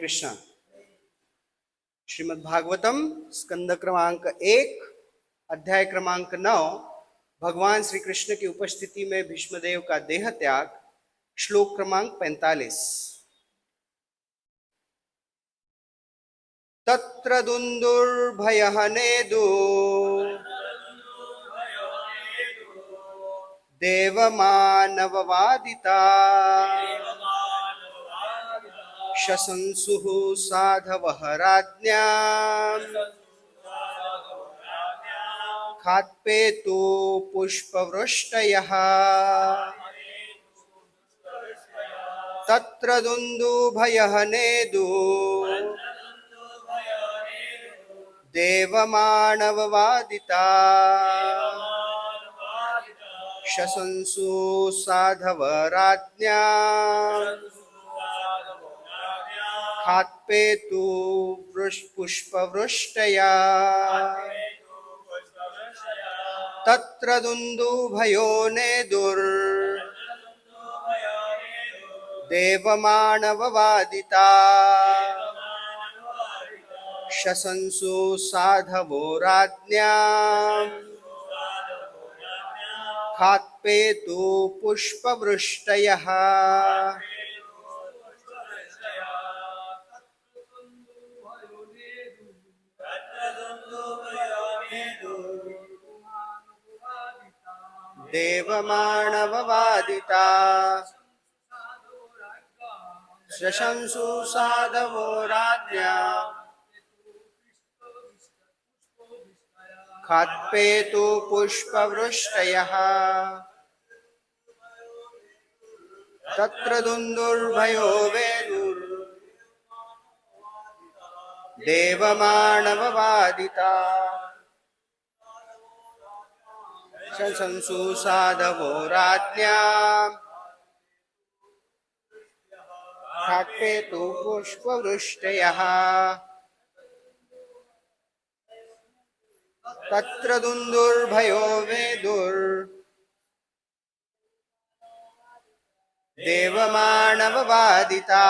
कृष्ण। श्रीमद् भागवतम स्कंद क्रमांक 1 अध्याय क्रमांक 9 भगवान श्री कृष्ण की उपस्थिति में भीष्मदेव का देह त्याग। श्लोक क्रमांक 45। तत्र दुन्दुर्भयहनेदु देवमानववादिता शशंसुः साधवः राज्ञाम् खात्पेतु पुष्पवृष्टयः। तत्र दुन्दुभयहनेदु देवमानववादिता शशंसु साधव राज्ञाम् खात्पेतु पुष्पवृष्टया। तत्र दुन्दुभयो नेदुर् देवमानववादिता शशंसु साधवो राज्ञाम् खात्पेतु पुष्पवृष्टयः। देवमानववादिता शशंसु साधवो राज्ञाम् खात्पेतु पुष्पवृष्टयः। तत्र दुन्दुर्भयो वेदुर् देवमानववादिता शशंसु साधवो राज्ञाम् खात्पेतु पुष्पवृष्टयः। तत्र दुन्दुर्भयो वेदुर् देवमानववादिता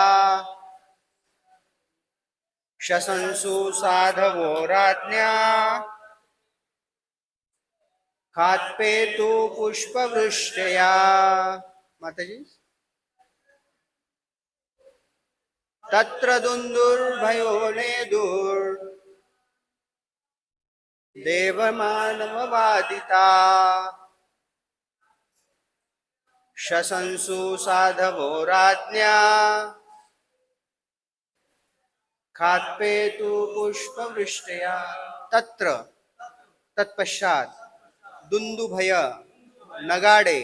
शशंसु साधवो राज्ञाम् खात्पेतु पुष्पवृष्टया। माताजी। तत्र दुन्दुर्भयो नेदुर् देवमानववादिता शशंसु साधवो राज्ञाम् खात्पेतु पुष्पवृष्टया। तत्र तत्पश्चात दुन्दुभय नगाड़े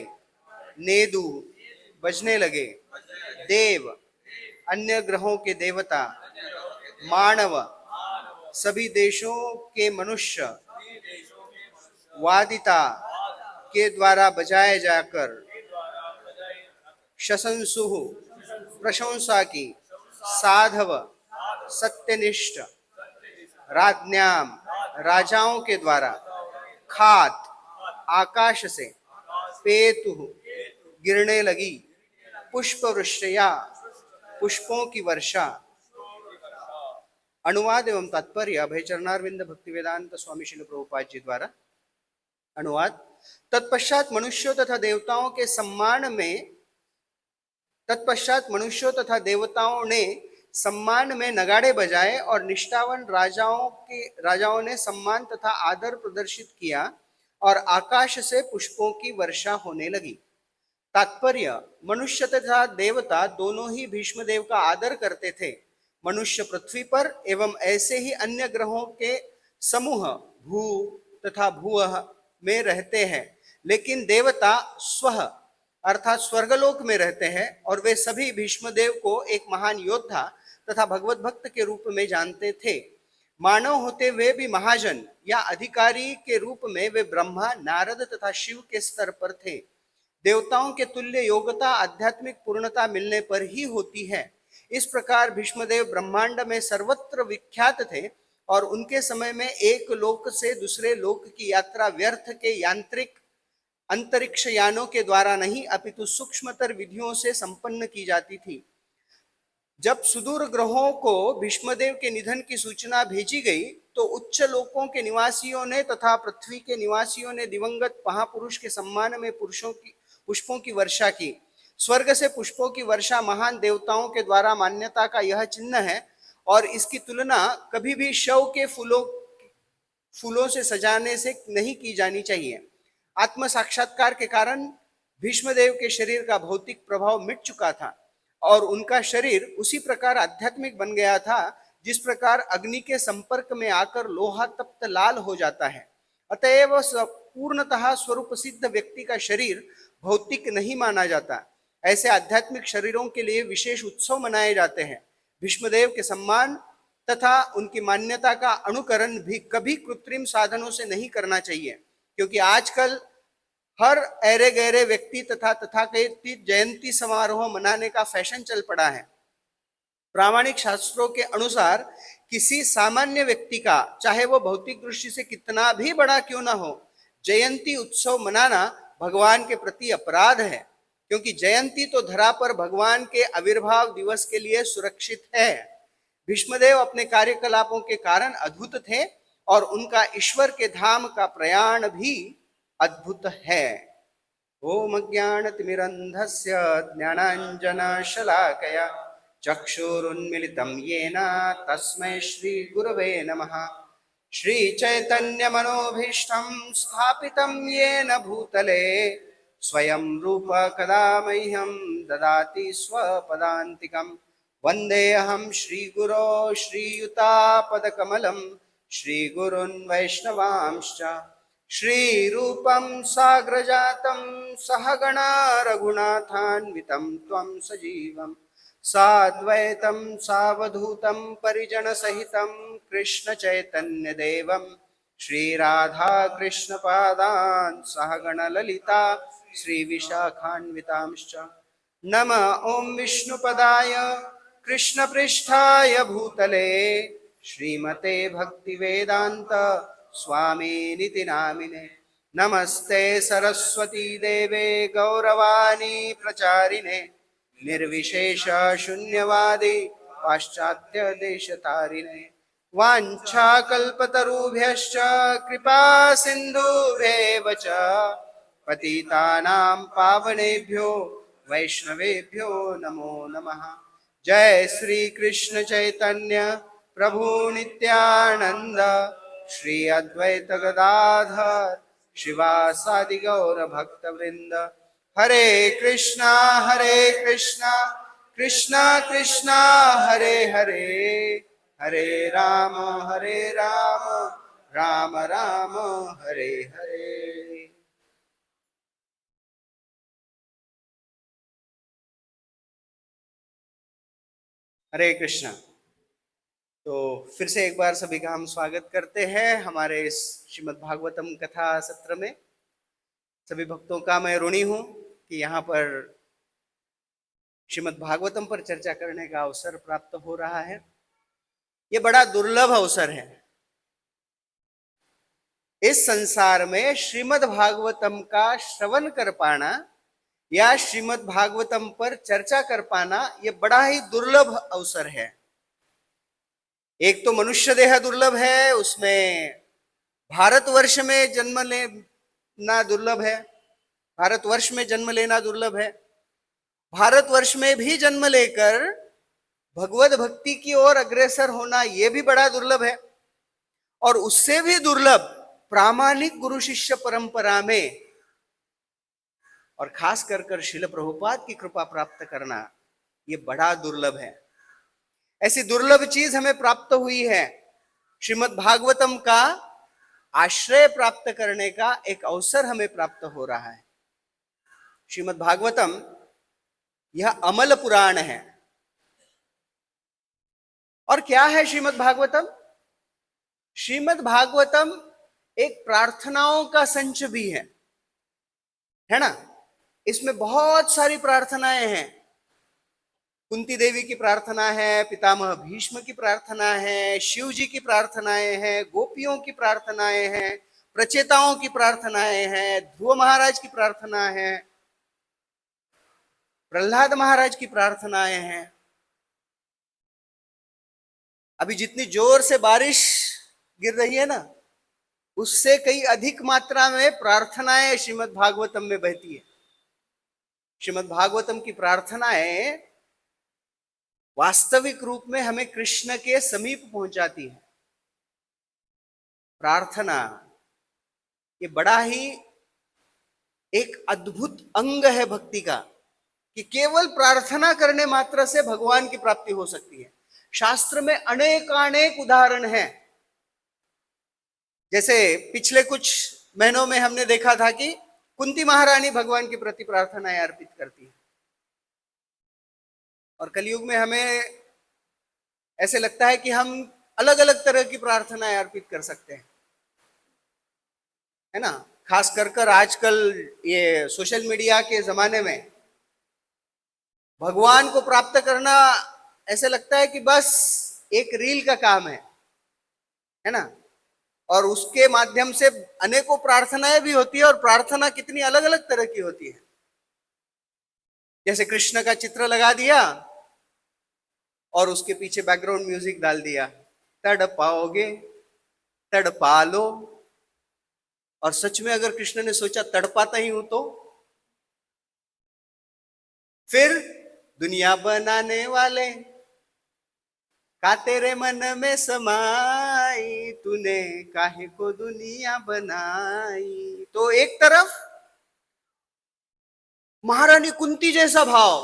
नेदु बजने लगे। देव अन्य ग्रहों के देवता, मानव सभी देशों के मनुष्य वादिता के द्वारा बजाए जाकर शशंसु प्रशंसा की साधव सत्यनिष्ठ राज्ञाम राजाओं के द्वारा खात आकाश से पेतु गिरने लगी पुष्पवृष्टया पुष्पों की वर्षा। अनुवाद एवं तात्पर्य अभय चरणारविंद भक्तिवेदांत स्वामी श्रील प्रभुपाद जी द्वारा। अनुवाद। तत्पश्चात मनुष्यों तथा देवताओं ने सम्मान में नगाड़े बजाए और निष्ठावान राजाओं ने सम्मान तथा आदर प्रदर्शित किया और आकाश से पुष्पों की वर्षा होने लगी। तात्पर्य। मनुष्य तथा देवता दोनों ही भीष्मदेव का आदर करते थे। मनुष्य पृथ्वी पर एवं ऐसे ही अन्य ग्रहों के समूह भू तथा भुवः में रहते हैं, लेकिन देवता स्व अर्थात स्वर्गलोक में रहते हैं और वे सभी भीष्मदेव को एक महान योद्धा तथा भगवत भक्त के रूप में जानते थे। मानव होते हुए भी महाजन या अधिकारी के रूप में वे ब्रह्मा, नारद तथा शिव के स्तर पर थे। देवताओं के तुल्य योग्यता आध्यात्मिक पूर्णता मिलने पर ही होती है। इस प्रकार भीष्मदेव ब्रह्मांड में सर्वत्र विख्यात थे और उनके समय में एक लोक से दूसरे लोक की यात्रा व्यर्थ के यांत्रिक अंतरिक्ष यानों के द्वारा नहीं अपितु सूक्ष्मतर विधियों से संपन्न की जाती थी। जब सुदूर ग्रहों को भीष्मदेव के निधन की सूचना भेजी गई तो उच्च लोकों के निवासियों ने तथा पृथ्वी के निवासियों ने दिवंगत महापुरुष के सम्मान में पुष्पों की वर्षा की। स्वर्ग से पुष्पों की वर्षा महान देवताओं के द्वारा मान्यता का यह चिन्ह है और इसकी तुलना कभी भी शव के फूलों से सजाने से नहीं की जानी चाहिए। आत्म साक्षात्कार के कारण भीष्मदेव के शरीर का भौतिक प्रभाव मिट चुका था और उनका शरीर उसी प्रकार आध्यात्मिक बन गया था जिस प्रकार अग्नि के संपर्क में आकर लोहा तप्त लाल हो जाता है। अतएव पूर्णतः स्वरूप सिद्ध व्यक्ति का शरीर भौतिक नहीं माना जाता। ऐसे आध्यात्मिक शरीरों के लिए विशेष उत्सव मनाए जाते हैं। भीष्मदेव के सम्मान तथा उनकी मान्यता का अनुकरण भी कभी कृत्रिम साधनों से नहीं करना चाहिए, क्योंकि आजकल हर ऐरे गहरे व्यक्ति तथा तथाकथित जयंती समारोह मनाने का फैशन चल पड़ा है। प्रामाणिक शास्त्रों के अनुसार किसी सामान्य व्यक्ति का, चाहे वो भौतिक दृष्टि से कितना भी बड़ा क्यों ना हो, जयंती उत्सव मनाना भगवान के प्रति अपराध है, क्योंकि जयंती तो धरा पर भगवान के आविर्भाव दिवस के लिए सुरक्षित है। भीष्मदेव अपने कार्यकलापों के कारण अद्भुत थे और उनका ईश्वर के धाम का प्रयाण भी अद्भुत है। ओम अज्ञानतिमिरन्धस्य ज्ञानाञ्जनशलाकया चक्षुरुन्मिलितं येन तस्मै श्रीगुरवे नमः। श्रीचैतन्यमनोभीष्टं स्थापितं येन भूतले स्वयं रूप कदा मह्यं ददाति स्वपदान्तिकम्। वन्देऽहं श्रीगुरो श्रीयुतापदकमलं श्रीगुरुन् वैष्णवांश्च श्रीरूपं साग्रजातं सहगणा रघुनाथान्वितं त्वं सजीवं साद्वैतं सावधूतं परिजनसहितं कृष्णचैतन्यदेवं श्रीराधाकृष्णपादान् सहगणललिता श्रीविशाखान्वितांश्च। नमः ॐ विष्णुपदाय कृष्णपृष्ठाय भूतले श्रीमते भक्तिवेदान्त स्वामीनिति नामिने। नमस्ते सरस्वती देवे गौरवाणी प्रचारिणे निर्विशेष शून्यवादी पाश्चात्य देशतारिणे। वाञ्छाकल्पतरुभ्यश्च कृपा सिन्धुभ्येव च पतितानां पावनेभ्यो वैष्णवेभ्यो नमो नमः। जय श्री कृष्ण चैतन्य प्रभु नित्यानंद श्री अद्वैत गदाधर शिवासादि गौर भक्त वृंद। हरे कृष्णा कृष्णा कृष्णा हरे हरे, हरे राम राम राम हरे हरे। हरे कृष्णा। तो फिर से एक बार सभी का हम स्वागत करते हैं हमारे इस श्रीमद् भागवतम कथा सत्र में। सभी भक्तों का मैं ऋणी हूं कि यहाँ पर श्रीमद् भागवतम पर चर्चा करने का अवसर प्राप्त हो रहा है। ये बड़ा दुर्लभ अवसर है। इस संसार में श्रीमद् भागवतम का श्रवण कर पाना या श्रीमद् भागवतम पर चर्चा कर पाना ये बड़ा ही दुर्लभ अवसर है। एक तो मनुष्य देह दुर्लभ है, उसमें भारतवर्ष में जन्म लेना दुर्लभ है, भारतवर्ष में जन्म लेना दुर्लभ है। भारतवर्ष में भी जन्म लेकर भगवत भक्ति की ओर अग्रसर होना यह भी बड़ा दुर्लभ है। और उससे भी दुर्लभ प्रामाणिक गुरु शिष्य परंपरा में और खास कर श्रील प्रभुपाद की कृपा प्राप्त करना यह बड़ा दुर्लभ है। ऐसी दुर्लभ चीज हमें प्राप्त हुई है। श्रीमद् भागवतम का आश्रय प्राप्त करने का एक अवसर हमें प्राप्त हो रहा है। श्रीमद् भागवतम यह अमल पुराण है। और क्या है श्रीमद् भागवतम? श्रीमद् भागवतम एक प्रार्थनाओं का संच भी है ना। इसमें बहुत सारी प्रार्थनाएं हैं। कुंती देवी की प्रार्थना है, पितामह भीष्म की प्रार्थना है, शिव जी की प्रार्थनाएं हैं, गोपियों की प्रार्थनाएं हैं, प्रचेताओं की प्रार्थनाएं हैं, ध्रुव महाराज की प्रार्थना है, प्रहलाद महाराज की प्रार्थनाएं हैं। अभी जितनी जोर से बारिश गिर रही है ना, उससे कई अधिक मात्रा में प्रार्थनाएं श्रीमद् भागवतम में बहती है। श्रीमद् भागवतम की प्रार्थनाएं वास्तविक रूप में हमें कृष्ण के समीप पहुंचाती है। प्रार्थना ये बड़ा ही एक अद्भुत अंग है भक्ति का, कि केवल प्रार्थना करने मात्र से भगवान की प्राप्ति हो सकती है। शास्त्र में अनेक उदाहरण हैं। जैसे पिछले कुछ महीनों में हमने देखा था कि कुंती महारानी भगवान के प्रति प्रार्थनाएं अर्पित करती है, और कलयुग में हमें ऐसे लगता है कि हम अलग अलग तरह की प्रार्थनाएं अर्पित कर सकते हैं, है ना। खास कर आजकल ये सोशल मीडिया के जमाने में भगवान को प्राप्त करना ऐसे लगता है कि बस एक रील का काम है ना। और उसके माध्यम से अनेकों प्रार्थनाएं भी होती है, और प्रार्थना कितनी अलग अलग तरह की होती है। जैसे कृष्ण का चित्र लगा दिया और उसके पीछे बैकग्राउंड म्यूजिक डाल दिया, तड़पाओगे तड़पा लो। और सच में अगर कृष्ण ने सोचा तड़पाता ही हूं तो फिर दुनिया बनाने वाले का तेरे मन में समाई, तूने काहे को दुनिया बनाई। तो एक तरफ महारानी कुंती जैसा भाव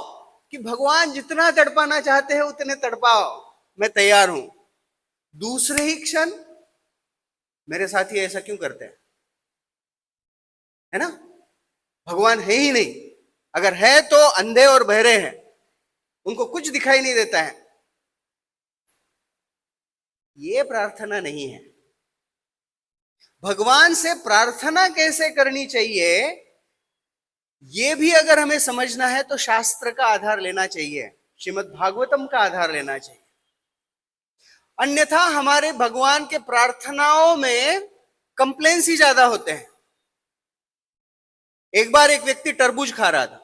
कि भगवान जितना तड़पाना चाहते हैं उतने तड़पाओ, मैं तैयार हूं। दूसरे ही क्षण मेरे साथी ऐसा क्यों करते हैं, है ना। भगवान है ही नहीं, अगर है तो अंधे और बहरे हैं, उनको कुछ दिखाई नहीं देता है। ये प्रार्थना नहीं है। भगवान से प्रार्थना कैसे करनी चाहिए, ये भी अगर हमें समझना है तो शास्त्र का आधार लेना चाहिए, श्रीमद् भागवतम का आधार लेना चाहिए। अन्यथा हमारे भगवान के प्रार्थनाओं में कंप्लेंस ही ज्यादा होते हैं। एक बार एक व्यक्ति तरबूज खा रहा था,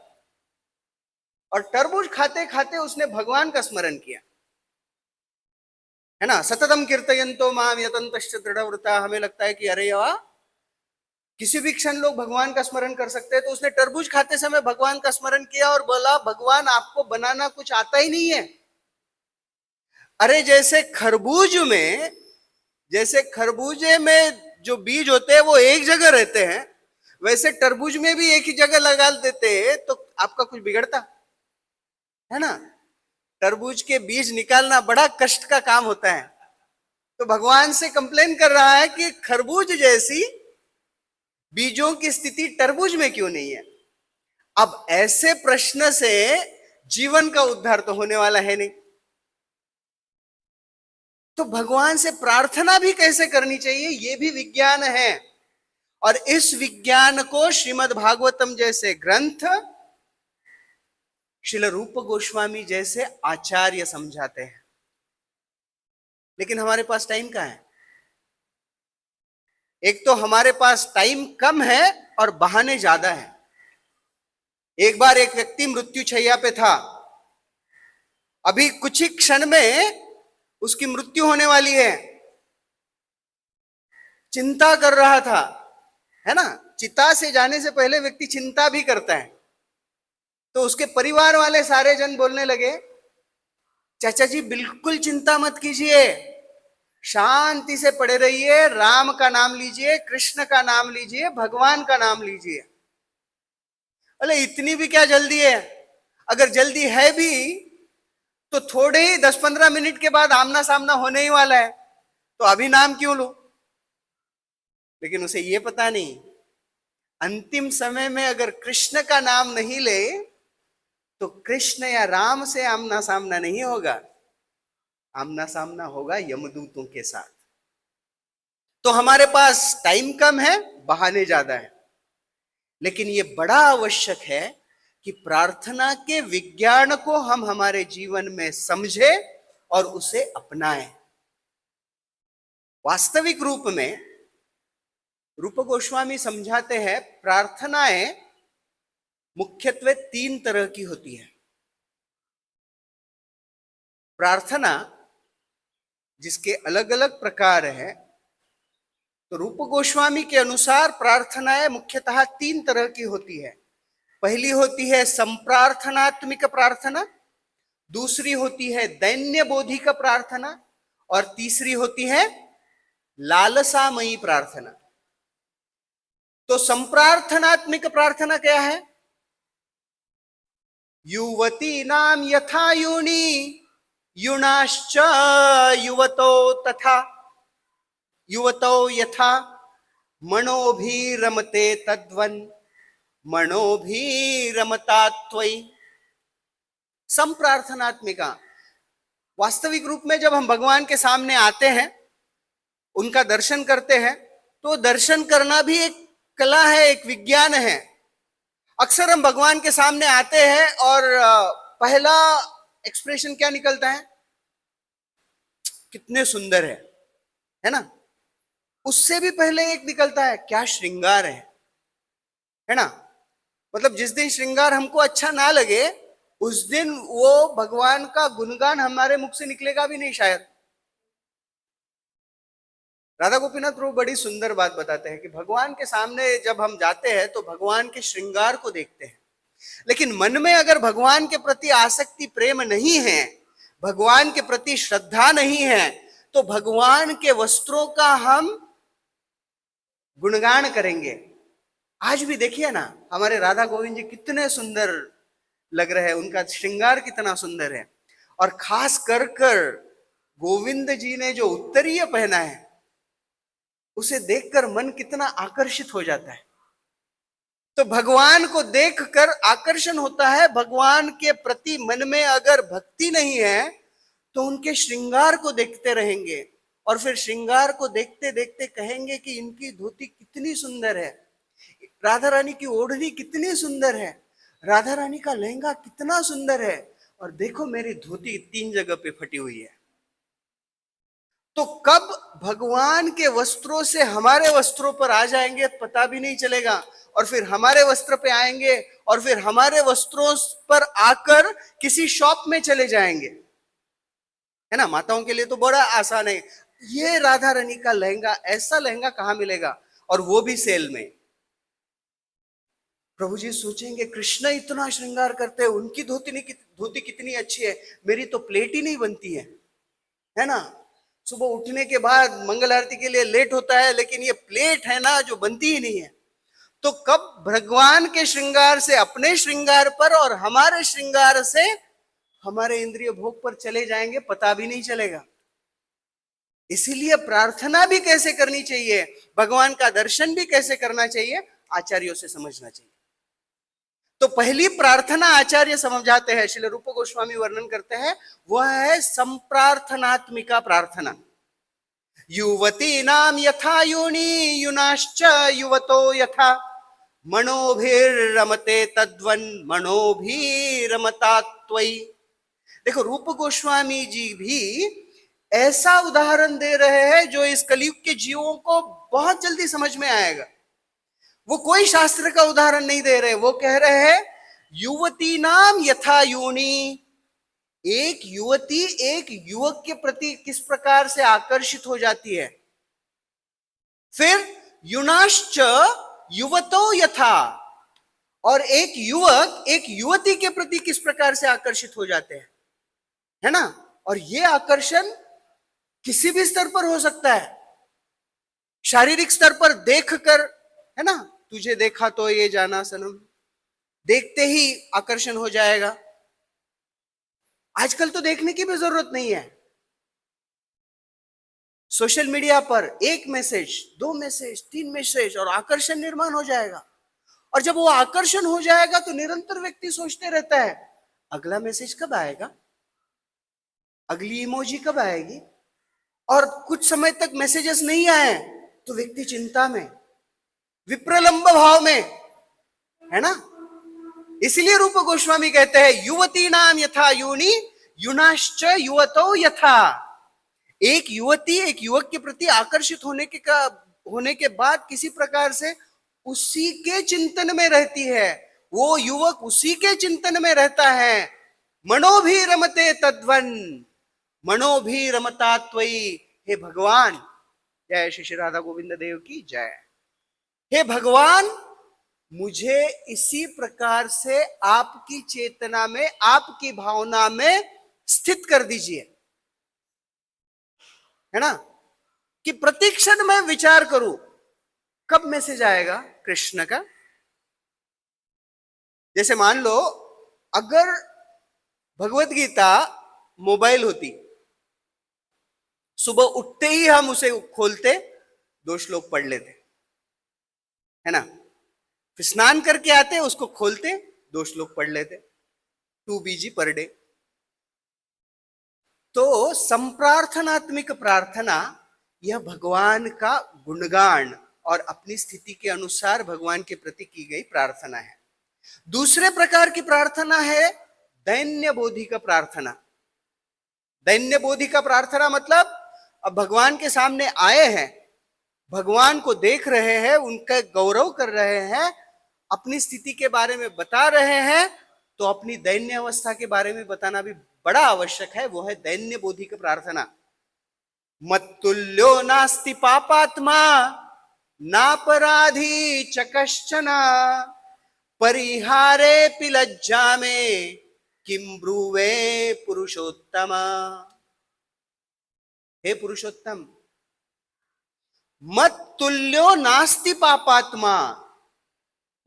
और तरबूज खाते खाते उसने भगवान का स्मरण किया, है ना। सततम कीर्तयन्तो माम यतन्तश्च दृढ़व्रता। हमें लगता है कि अरे वाह, किसी भी क्षण लोग भगवान का स्मरण कर सकते हैं। तो उसने तरबूज खाते समय भगवान का स्मरण किया और बोला, भगवान आपको बनाना कुछ आता ही नहीं है। अरे जैसे खरबूजे में जो बीज होते हैं वो एक जगह रहते हैं, वैसे तरबूज में भी एक ही जगह लगा देते तो आपका कुछ बिगड़ता, है ना। तरबूज के बीज निकालना बड़ा कष्ट का काम होता है। तो भगवान से कंप्लेन कर रहा है कि खरबूज जैसी बीजों की स्थिति तरबूज में क्यों नहीं है। अब ऐसे प्रश्न से जीवन का उद्धार तो होने वाला है नहीं। तो भगवान से प्रार्थना भी कैसे करनी चाहिए, यह भी विज्ञान है। और इस विज्ञान को श्रीमद् भागवतम जैसे ग्रंथ, श्रील रूप गोस्वामी जैसे आचार्य समझाते हैं। लेकिन हमारे पास टाइम कहां है। एक तो हमारे पास टाइम कम है और बहाने ज्यादा है। एक बार एक व्यक्ति मृत्युशैया पे था, अभी कुछ ही क्षण में उसकी मृत्यु होने वाली है। चिंता कर रहा था, है ना। चिता से जाने से पहले व्यक्ति चिंता भी करता है। तो उसके परिवार वाले सारे जन बोलने लगे, चाचा जी बिल्कुल चिंता मत कीजिए, शांति से पड़े रहिए, राम का नाम लीजिए, कृष्ण का नाम लीजिए, भगवान का नाम लीजिए। अरे इतनी भी क्या जल्दी है, अगर जल्दी है भी तो थोड़े ही 10-15 मिनट के बाद आमना सामना होने ही वाला है, तो अभी नाम क्यों लो। लेकिन उसे यह पता नहीं, अंतिम समय में अगर कृष्ण का नाम नहीं ले तो कृष्ण या राम से आमना सामना नहीं होगा, आमना सामना होगा यमदूतों के साथ। तो हमारे पास टाइम कम है, बहाने ज्यादा है। लेकिन यह बड़ा आवश्यक है कि प्रार्थना के विज्ञान को हम हमारे जीवन में समझे और उसे अपनाएं। वास्तविक रूप में रूप गोस्वामी समझाते हैं, प्रार्थनाएं मुख्यत्वे 3 तरह की होती है। प्रार्थना जिसके अलग अलग प्रकार हैं। तो रूप गोस्वामी के अनुसार प्रार्थनाएं मुख्यतः 3 तरह की होती है। पहली होती है संप्रार्थनात्मिक प्रार्थना, दूसरी होती है दैन्य बोधिक प्रार्थना, और तीसरी होती है लालसामयी प्रार्थना। तो संप्रार्थनात्मिक प्रार्थना क्या है? युवती नाम यथा युनि युनाश्च युवतो तथा युवतो यथा मनोभिरमते तद्वन मनोभिरमता त्वयि। संप्रार्थनात्मिका, वास्तविक रूप में जब हम भगवान के सामने आते हैं, उनका दर्शन करते हैं, तो दर्शन करना भी एक कला है, एक विज्ञान है। अक्सर हम भगवान के सामने आते हैं और पहला एक्सप्रेशन क्या निकलता है? कितने सुंदर है ना? उससे भी पहले एक निकलता है, क्या श्रृंगार है ना? मतलब जिस दिन श्रृंगार हमको अच्छा ना लगे, उस दिन वो भगवान का गुणगान हमारे मुख से निकलेगा भी नहीं शायद। राधा गोपीनाथ प्रभु बड़ी सुंदर बात बताते हैं कि भगवान के सामने जब हम जाते हैं तो भगवान के श्रृंगार को देखते हैं, लेकिन मन में अगर भगवान के प्रति आसक्ति प्रेम नहीं है, भगवान के प्रति श्रद्धा नहीं है, तो भगवान के वस्त्रों का हम गुणगान करेंगे। आज भी देखिए ना, हमारे राधा गोविंद जी कितने सुंदर लग रहे हैं, उनका श्रृंगार कितना सुंदर है। और खास कर गोविंद जी ने जो उत्तरीय पहना है, उसे देखकर मन कितना आकर्षित हो जाता है। तो भगवान को देखकर आकर्षण होता है। भगवान के प्रति मन में अगर भक्ति नहीं है तो उनके श्रृंगार को देखते रहेंगे, और फिर श्रृंगार को देखते देखते कहेंगे कि इनकी धोती कितनी सुंदर है, राधा रानी की ओढ़नी कितनी सुंदर है, राधा रानी का लहंगा कितना सुंदर है, और देखो मेरी धोती 3 जगह पे फटी हुई है। तो कब भगवान के वस्त्रों से हमारे वस्त्रों पर आ जाएंगे पता भी नहीं चलेगा, और फिर हमारे वस्त्र पे आएंगे, और फिर हमारे वस्त्रों पर आकर किसी शॉप में चले जाएंगे, है ना? माताओं के लिए तो बड़ा आसान है, ये राधा रानी का लहंगा, ऐसा लहंगा कहां मिलेगा, और वो भी सेल में। प्रभु जी सोचेंगे कृष्ण इतना श्रृंगार करते हैं, उनकी धोती कितनी अच्छी है, मेरी तो प्लेट ही नहीं बनती है ना? सुबह उठने के बाद मंगल आरती के लिए लेट होता है, लेकिन ये प्लेट है ना जो बनती ही नहीं है। तो कब भगवान के श्रृंगार से अपने श्रृंगार पर और हमारे श्रृंगार से हमारे इंद्रिय भोग पर चले जाएंगे पता भी नहीं चलेगा। इसीलिए प्रार्थना भी कैसे करनी चाहिए, भगवान का दर्शन भी कैसे करना चाहिए, आचार्यों से समझना चाहिए। तो पहली प्रार्थना आचार्य समझाते हैं, श्रील रूप गोस्वामी वर्णन करते हैं, वह है संप्रार्थनात्मिका प्रार्थना। युवती नाम यथा योनि युनाश्च युवतो यथा मनोभिरमते तद्वन मनोभिरमता त्वयि। देखो, रूप गोस्वामी जी भी ऐसा उदाहरण दे रहे हैं जो इस कलयुग के जीवों को बहुत जल्दी समझ में आएगा। वो कोई शास्त्र का उदाहरण नहीं दे रहे, वो कह रहे हैं युवती नाम यथा योनि। एक युवती एक युवक के प्रति किस प्रकार से आकर्षित हो जाती है। फिर युनाश्च युवतो यथा, और एक युवक एक युवती के प्रति किस प्रकार से आकर्षित हो जाते हैं, है ना? और ये आकर्षण किसी भी स्तर पर हो सकता है। शारीरिक स्तर पर देखकर, है ना, तुझे देखा तो ये जाना सनम, देखते ही आकर्षण हो जाएगा। आजकल तो देखने की भी जरूरत नहीं है, सोशल मीडिया पर एक मैसेज, 2 मैसेज, 3 मैसेज और आकर्षण निर्माण हो जाएगा। और जब वो आकर्षण हो जाएगा तो निरंतर व्यक्ति सोचते रहता है अगला मैसेज कब आएगा, अगली इमोजी कब आएगी, और कुछ समय तक मैसेजेस नहीं आए तो व्यक्ति चिंता में, विप्रलंब भाव में, है ना? इसलिए रूप गोस्वामी कहते हैं युवती नाम यथा योनि युनाश्च युवतो यथा। एक युवती एक युवक के प्रति आकर्षित होने के बाद किसी प्रकार से उसी के चिंतन में रहती है, वो युवक उसी के चिंतन में रहता है। मनोभिरमते तद्वन, मनो भी रमता त्वयि। हे भगवान, जय श्री श्री राधा गोविंद देव की जय। हे भगवान, मुझे इसी प्रकार से आपकी चेतना में, आपकी भावना में स्थित कर दीजिए, है ना, कि प्रतिक्षण में विचार करूं कब मैसेज आएगा कृष्ण का। जैसे मान लो, अगर भगवत गीता मोबाइल होती, सुबह उठते ही हम उसे खोलते, 2 श्लोक पढ़ लेते, है ना, फिर स्नान करके आते, उसको खोलते, 2 श्लोक पढ़ लेते, 2 BG पर डे। तो संप्रार्थनात्मिक प्रार्थना, यह भगवान का गुणगान और अपनी स्थिति के अनुसार भगवान के प्रति की गई प्रार्थना है। दूसरे प्रकार की प्रार्थना है दैन्य बोधि का प्रार्थना। दैन्य बोधि का प्रार्थना मतलब, अब भगवान के सामने आए हैं, भगवान को देख रहे हैं, उनका गौरव कर रहे हैं, अपनी स्थिति के बारे में बता रहे हैं, तो अपनी दैन्य अवस्था के बारे में बताना भी बड़ा आवश्यक है। वो है दैन्य बोधि की प्रार्थना। मत्तुल्यो नास्ति पापात्मा नापराधी च कश्चन परिहारे पि लज्जा में किम ब्रूवे पुरुषोत्तम। हे पुरुषोत्तम, मत्तुल्यो नास्ति पापात्मा,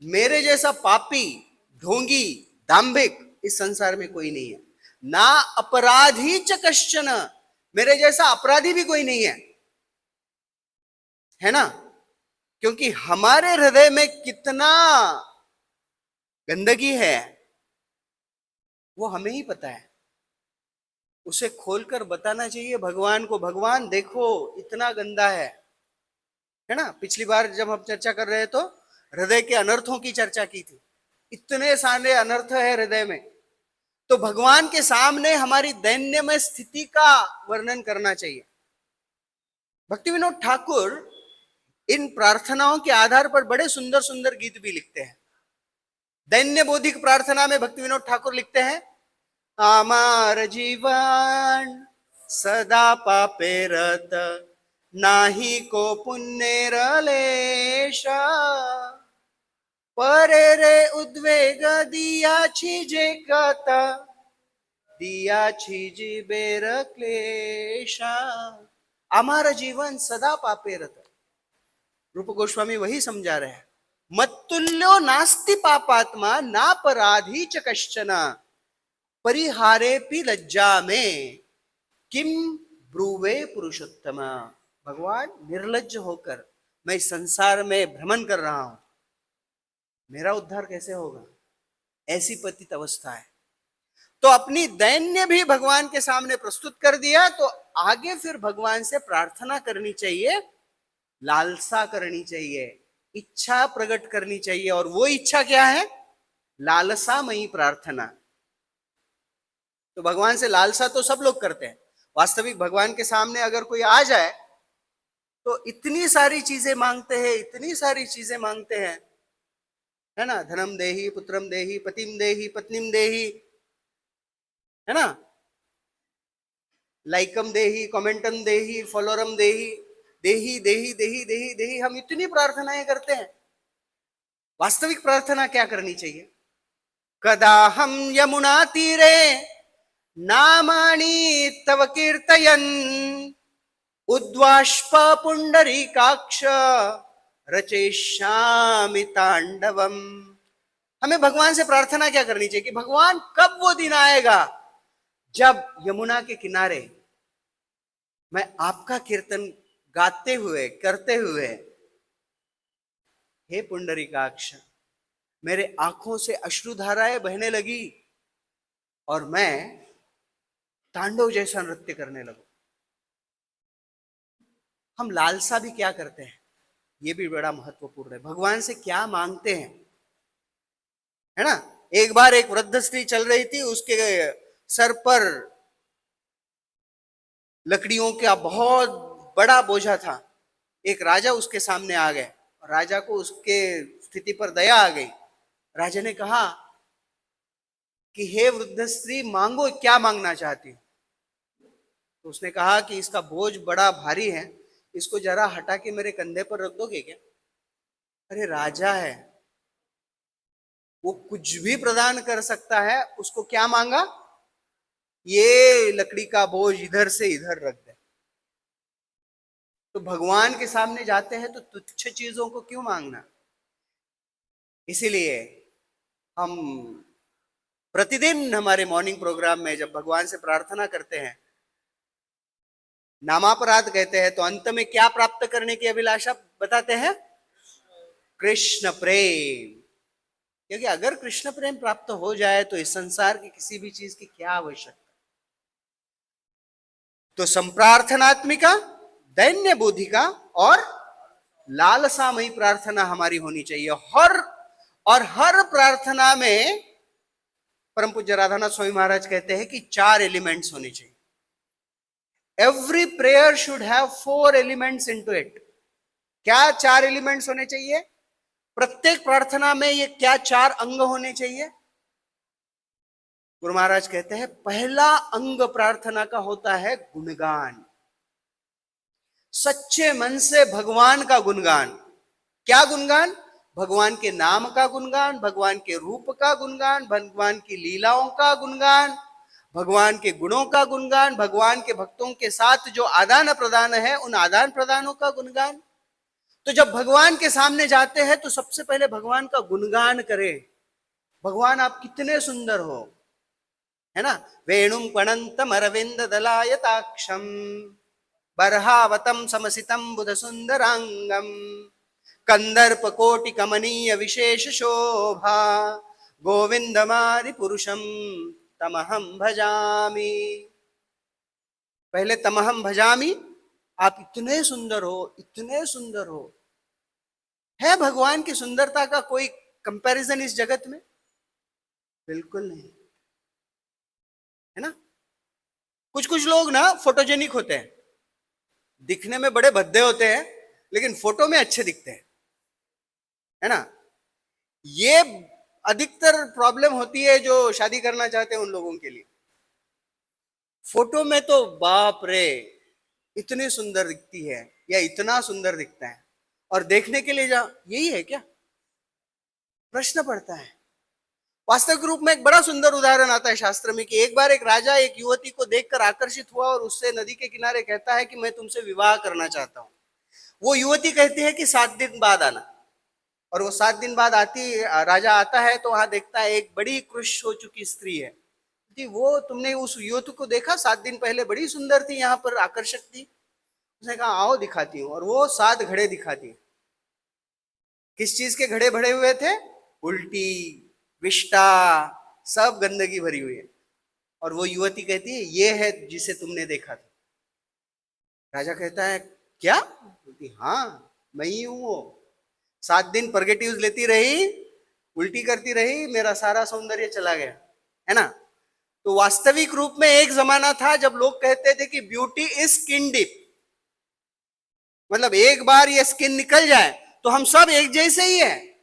मेरे जैसा पापी, ढोंगी, दाम्भिक इस संसार में कोई नहीं है। ना अपराधी च कश्चन, मेरे जैसा अपराधी भी कोई नहीं है ना, क्योंकि हमारे हृदय में कितना गंदगी है वो हमें ही पता है। उसे खोलकर बताना चाहिए भगवान को, भगवान देखो इतना गंदा है ना। पिछली बार जब हम चर्चा कर रहे तो हृदय के अनर्थों की चर्चा की थी, इतने सारे अनर्थ है हृदय में, तो भगवान के सामने हमारी दैन्यमय स्थिति का वर्णन करना चाहिए। भक्ति विनोद ठाकुर इन प्रार्थनाओं के आधार पर बड़े सुंदर सुंदर गीत भी लिखते हैं। दैन्य बोधिक प्रार्थना में भक्ति विनोद ठाकुर लिखते हैं, आमार जीवन सदा पापे रत, नाही को पुण्येर लेश, परे रे उद्वेग दियाछि जे कत, दियाछि जीवेर क्लेश। हमारा जीवन सदा पापे रत। रूप गोस्वामी वही समझा रहे हैं, मत्तुल्यो नास्ति पापात्मा नापराधी च कश्चन परिहारे पि लज्जा में किम ब्रूवे पुरुषोत्तम। भगवान, निर्लज्ज होकर मैं इस संसार में भ्रमण कर रहा हूं, मेरा उद्धार कैसे होगा, ऐसी पतित अवस्था है। तो अपनी दैन्य भी भगवान के सामने प्रस्तुत कर दिया, तो आगे फिर भगवान से प्रार्थना करनी चाहिए, लालसा करनी चाहिए, इच्छा प्रकट करनी चाहिए। और वो इच्छा क्या है? लालसामयी प्रार्थना। तो भगवान से लालसा तो सब लोग करते हैं। वास्तविक भगवान के सामने अगर कोई आ जाए तो इतनी सारी चीजें मांगते हैं, इतनी सारी चीजें मांगते हैं, है ना। धनम देहि, पुत्रम देहि, पतिम देहि, पत्नीम देहि, है ना, लाइकम देहि, कमेंटम देहि, फॉलोरम देहि, देहि देहि देहि देहि देहि, हम इतनी प्रार्थनाएं करते हैं। वास्तविक प्रार्थना क्या करनी चाहिए? कदा हम यमुना तीरे नामानि तव कीर्तयन्, उद्वाष्प पुंडरीकाक्ष रचेष्यामि तांडवम। हमें भगवान से प्रार्थना क्या करनी चाहिए कि भगवान कब वो दिन आएगा जब यमुना के किनारे मैं आपका कीर्तन गाते हुए, करते हुए, हे पुंडरीकाक्ष, मेरे आंखों से अश्रुधाराएं बहने लगी और मैं तांडव जैसा नृत्य करने लगूं। हम लालसा भी क्या करते हैं, ये भी बड़ा महत्वपूर्ण है। भगवान से क्या मांगते हैं, है ना। एक बार एक वृद्ध स्त्री चल रही थी, उसके सर पर लकड़ियों का बहुत बड़ा बोझा था। एक राजा उसके सामने आ गए और राजा को उसके स्थिति पर दया आ गई। राजा ने कहा कि हे वृद्ध स्त्री, मांगो, क्या मांगना चाहती हो? तो उसने कहा कि इसका बोझ बड़ा भारी है, इसको जरा हटा के मेरे कंधे पर रख दोगे क्या? अरे राजा है, वो कुछ भी प्रदान कर सकता है, उसको क्या मांगा? ये लकड़ी का बोझ इधर से इधर रख दे। तो भगवान के सामने जाते हैं तो तुच्छ चीजों को क्यों मांगना? इसीलिए हम प्रतिदिन हमारे मॉर्निंग प्रोग्राम में जब भगवान से प्रार्थना करते हैं, नामापराध कहते हैं, तो अंत में क्या प्राप्त करने की अभिलाषा बताते हैं? कृष्ण प्रेम। क्योंकि अगर कृष्ण प्रेम प्राप्त हो जाए तो इस संसार की किसी भी चीज की क्या आवश्यकता। तो संप्रार्थनात्मिका, दैन्य बोधिका और लालसामयी प्रार्थना हमारी होनी चाहिए। हर प्रार्थना में परम पूज्य राधानाथ स्वामी महाराज कहते हैं कि 4 एलिमेंट्स होने चाहिए। Every prayer should have 4 elements into it. क्या 4 एलिमेंट्स होने चाहिए? प्रत्येक प्रार्थना में ये क्या 4 अंग होने चाहिए? गुरु महाराज कहते हैं पहला अंग प्रार्थना का होता है गुणगान। सच्चे मन से भगवान का गुणगान। क्या गुणगान? भगवान के नाम का गुणगान, भगवान के रूप का गुणगान, भगवान की लीलाओं का गुणगान, भगवान के गुणों का गुणगान, भगवान के भक्तों के साथ जो आदान प्रदान है उन आदान प्रदानों का गुणगान। तो जब भगवान के सामने जाते हैं तो सबसे पहले भगवान का गुणगान करें। भगवान आप कितने सुंदर हो, है ना? वेणुम पणंतम अरविंद दलायताक्षम बर्हावतम समसितम बुध सुंदरांगम कंदर्प कोटि कमनीय विशेष शोभा गोविंदमादि पुरुषम तमहम भजामि। पहले तमहम भजामि, आप इतने सुंदर हो, इतने सुंदर हो। है भगवान की सुंदरता का कोई कंपैरिजन इस जगत में? बिल्कुल नहीं, है ना? कुछ कुछ लोग ना फोटोजेनिक होते हैं, दिखने में बड़े भद्दे होते हैं लेकिन फोटो में अच्छे दिखते हैं, है ना? ये अधिकतर प्रॉब्लम होती है जो शादी करना चाहते हैं उन लोगों के लिए। फोटो में तो बाप रे इतनी सुंदर दिखती है या इतना सुंदर दिखता है, और देखने के लिए जा यही है क्या? प्रश्न पड़ता है। वास्तविक रूप में एक बड़ा सुंदर उदाहरण आता है शास्त्र में कि एक बार एक राजा एक युवती को देखकर आकर्षित हुआ और उससे नदी के किनारे कहता है कि मैं तुमसे विवाह करना चाहता हूं। वो युवती कहती है कि 7 दिन बाद आना। और वो 7 दिन बाद राजा आता है तो वहां देखता है एक बड़ी कृश हो चुकी स्त्री है। कि वो तुमने उस युवती को देखा 7 दिन पहले, बड़ी सुंदर थी, यहाँ पर आकर्षक थी। उसने कहा आओ दिखाती हूँ, और वो 7 घड़े दिखाती है। किस चीज के घड़े भरे हुए थे? उल्टी, विष्टा, सब गंदगी भरी हुई है। और वो युवती कहती है ये है जिसे तुमने देखा था। राजा कहता है क्या? बोलती हाँ मैं ही हूं वो। 7 दिन परगेटिव्स लेती रही, उल्टी करती रही, मेरा सारा सौंदर्य चला गया, है ना? तो वास्तविक रूप में एक जमाना था जब लोग कहते थे कि ब्यूटी इज स्किन डीप। मतलब एक बार ये स्किन निकल जाए तो हम सब एक जैसे ही हैं,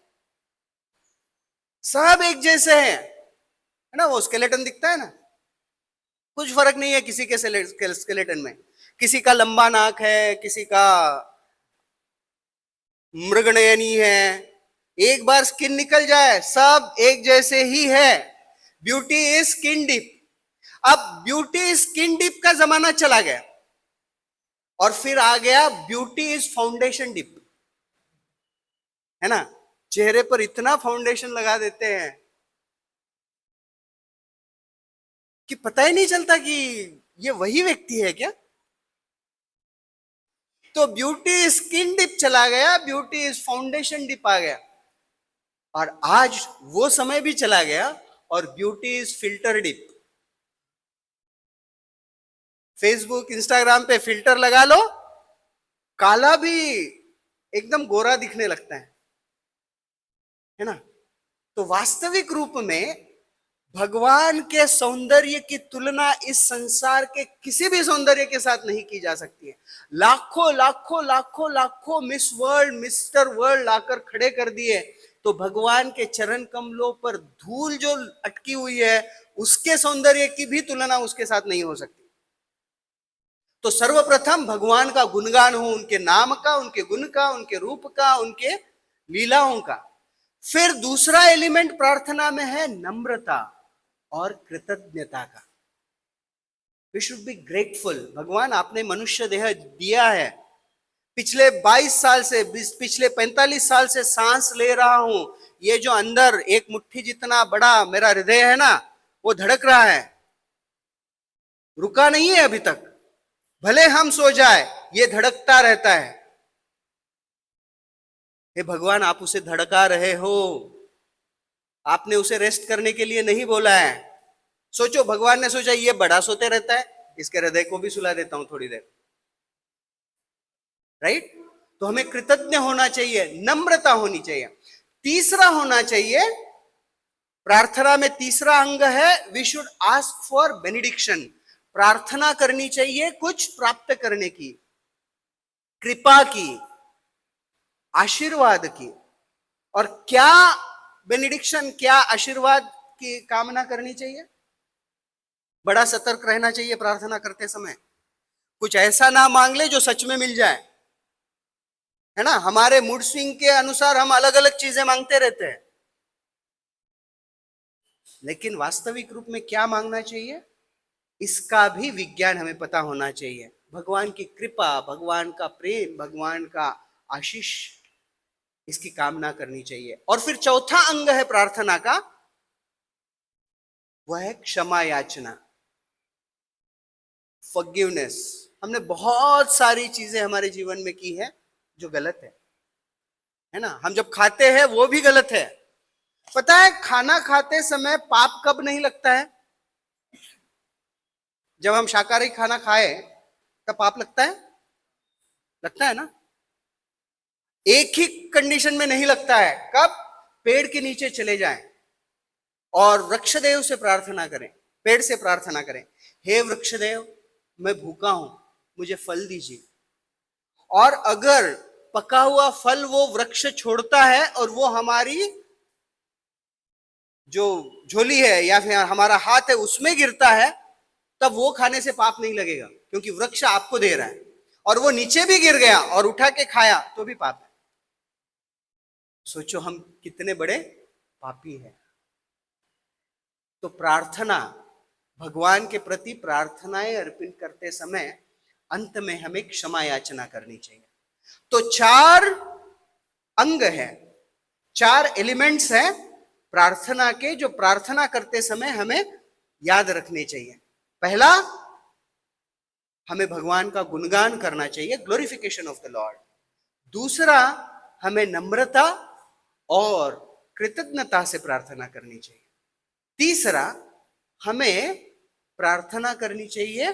सब एक जैसे हैं, है ना? वो स्केलेटन दिखता है ना, कुछ फर्क नहीं है किसी के स्केलेटन में। किसी का लंबा नाक है, किसी का मृगनयनी है। एक बार स्किन निकल जाए सब एक जैसे ही है। Beauty is skin deep. अब ब्यूटी स्किन डीप का जमाना चला गया और फिर आ गया ब्यूटी इज फाउंडेशन डीप, है ना? चेहरे पर इतना फाउंडेशन लगा देते हैं कि पता ही नहीं चलता कि ये वही व्यक्ति है क्या। तो ब्यूटी स्किन डिप चला गया, ब्यूटी इज फाउंडेशन डिप आ गया। और आज वो समय भी चला गया और beauty is filter deep. Facebook Instagram पे फिल्टर लगा लो, काला भी एकदम गोरा दिखने लगता है ना? तो वास्तविक रूप में भगवान के सौंदर्य की तुलना इस संसार के किसी भी सौंदर्य के साथ नहीं की जा सकती है। लाखों लाखों लाखों लाखों मिस वर्ल्ड, मिस्टर वर्ल्ड लाकर खड़े कर दिए तो भगवान के चरण कमलों पर धूल जो अटकी हुई है उसके सौंदर्य की भी तुलना उसके साथ नहीं हो सकती। तो सर्वप्रथम भगवान का गुणगान हो, उनके नाम का, उनके गुण का, उनके रूप का, उनके लीलाओं का। फिर दूसरा एलिमेंट प्रार्थना में है नम्रता और कृतज्ञता का। We should be grateful. भगवान आपने मनुष्य देह दिया है, पिछले 22 साल से, पिछले 45 साल से सांस ले रहा हूं, ये जो अंदर एक मुट्ठी जितना बड़ा मेरा हृदय है ना, वो धड़क रहा है, रुका नहीं है अभी तक। भले हम सो जाए, ये धड़कता रहता है। हे भगवान, आप उसे धड़का रहे हो, आपने उसे रेस्ट करने के लिए नहीं बोला है। सोचो, भगवान ने सोचा ये बड़ा सोते रहता है, इसके हृदय को भी सुला देता हूं थोड़ी देर, राइट? तो हमें कृतज्ञ होना चाहिए, नम्रता होनी चाहिए। तीसरा होना चाहिए, प्रार्थना में तीसरा अंग है, we should ask for benediction. प्रार्थना करनी चाहिए कुछ प्राप्त करने की, कृपा की, आशीर्वाद की। और क्या बेनिडिक्शन, क्या आशीर्वाद की कामना करनी चाहिए? बड़ा सतर्क रहना चाहिए प्रार्थना करते समय। कुछ ऐसा ना मांग ले जो सच में मिल जाए, है ना? हमारे मूड स्विंग के अनुसार हम अलग अलग चीजें मांगते रहते हैं, लेकिन वास्तविक रूप में क्या मांगना चाहिए, इसका भी विज्ञान हमें पता होना चाहिए। भगवान की कृपा, भगवान का प्रेम, भगवान का आशीष, इसकी कामना करनी चाहिए। और फिर चौथा अंग है प्रार्थना का, वह है क्षमा याचना, फॉरगिवनेस। हमने बहुत सारी चीजें हमारे जीवन में की है जो गलत है ना? हम जब खाते हैं वो भी गलत है। पता है, खाना खाते समय पाप कब नहीं लगता है? जब हम शाकाहारी खाना खाए तब पाप लगता है? लगता है ना? एक ही कंडीशन में नहीं लगता है, कब? पेड़ के नीचे चले जाएं और वृक्षदेव से प्रार्थना करें, पेड़ से प्रार्थना करें, हे वृक्षदेव, मैं भूखा हूं, मुझे फल दीजिए। और अगर पका हुआ फल वो वृक्ष छोड़ता है और वो हमारी जो झोली है या फिर हमारा हाथ है उसमें गिरता है, तब वो खाने से पाप नहीं लगेगा, क्योंकि वृक्ष आपको दे रहा है। और वो नीचे भी गिर गया और उठा के खाया तो भी पाप है। सोचो हम कितने बड़े पापी हैं। तो प्रार्थना, भगवान के प्रति प्रार्थनाएं अर्पित करते समय अंत में हमें क्षमा याचना करनी चाहिए। तो 4 अंग है, 4 एलिमेंट्स हैं प्रार्थना के, जो प्रार्थना करते समय हमें याद रखने चाहिए। पहला, हमें भगवान का गुणगान करना चाहिए, ग्लोरिफिकेशन ऑफ द लॉर्ड। दूसरा, हमें नम्रता और कृतज्ञता से प्रार्थना करनी चाहिए। तीसरा, हमें प्रार्थना करनी चाहिए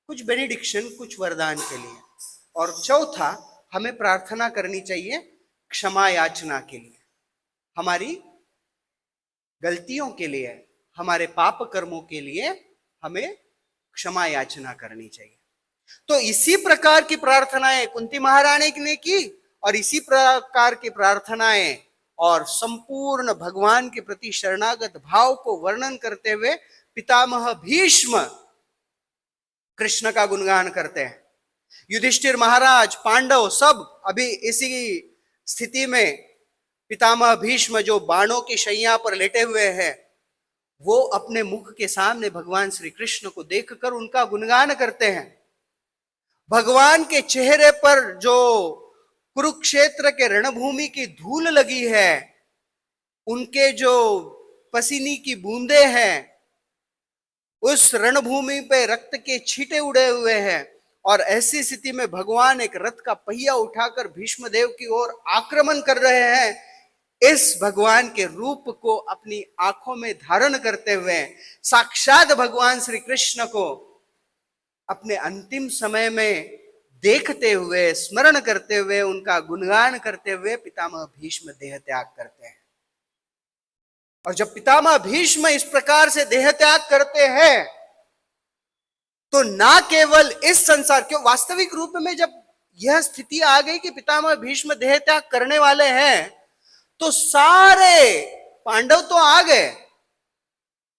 कुछ बेनिडिक्शन, कुछ वरदान के लिए। और चौथा, हमें प्रार्थना करनी चाहिए क्षमा याचना के लिए, हमारी गलतियों के लिए, हमारे पाप कर्मों के लिए हमें क्षमा याचना करनी चाहिए। तो इसी प्रकार की प्रार्थनाएं कुंती महारानी ने की, और इसी प्रकार की प्रार्थनाएं और संपूर्ण भगवान के प्रति शरणागत भाव को वर्णन करते हुए पितामह भीष्म कृष्ण का गुणगान करते हैं। युधिष्ठिर महाराज, पांडव सब अभी इसी स्थिति में, पितामह भीष्म जो बाणों की शैया पर लेटे हुए हैं, वो अपने मुख के सामने भगवान श्री कृष्ण को देखकर उनका गुणगान करते हैं। भगवान के चेहरे पर जो कुरुक्षेत्र के रणभूमि की धूल लगी है, उनके जो पसीने की बूंदे हैं, उस रणभूमि पे रक्त के छींटे उड़े हुए हैं, और ऐसी स्थिति में भगवान एक रथ का पहिया उठाकर भीष्मदेव की ओर आक्रमण कर रहे हैं। इस भगवान के रूप को अपनी आंखों में धारण करते हुए साक्षात भगवान श्री कृष्ण को अपने अंतिम समय में देखते हुए, स्मरण करते हुए, उनका गुणगान करते हुए पितामह भीष्म देह त्याग करते हैं। और जब पितामह भीष्म इस प्रकार से देह त्याग करते हैं, तो ना केवल इस संसार के, वास्तविक रूप में जब यह स्थिति आ गई कि पितामह भीष्म देह त्याग करने वाले हैं, तो सारे पांडव तो आ गए,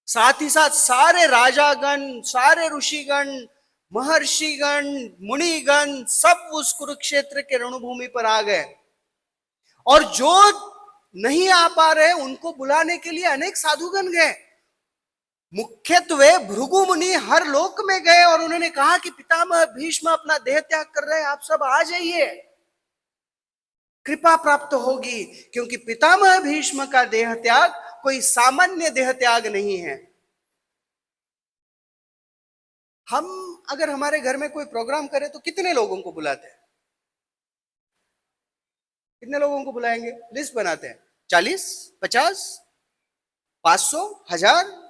साथ ही साथ सारे राजागण, सारे ऋषिगण, महर्षिगण, मुनिगण सब उस कुरुक्षेत्र के रणभूमि पर आ गए, और जो नहीं आ पा रहे उनको बुलाने के लिए अनेक साधुगण गए। मुख्यत्वे भृगु मुनि हर लोक में गए और उन्होंने कहा कि पितामह भीष्म अपना देह त्याग कर रहे हैं, आप सब आ जाइए, कृपा प्राप्त होगी। क्योंकि पितामह भीष्म का देह त्याग कोई सामान्य देह त्याग नहीं है। हम अगर हमारे घर में कोई प्रोग्राम करें तो कितने लोगों को बुलाते हैं? कितने लोगों को बुलाएंगे? लिस्ट बनाते हैं, 40, 50, 500, 1000,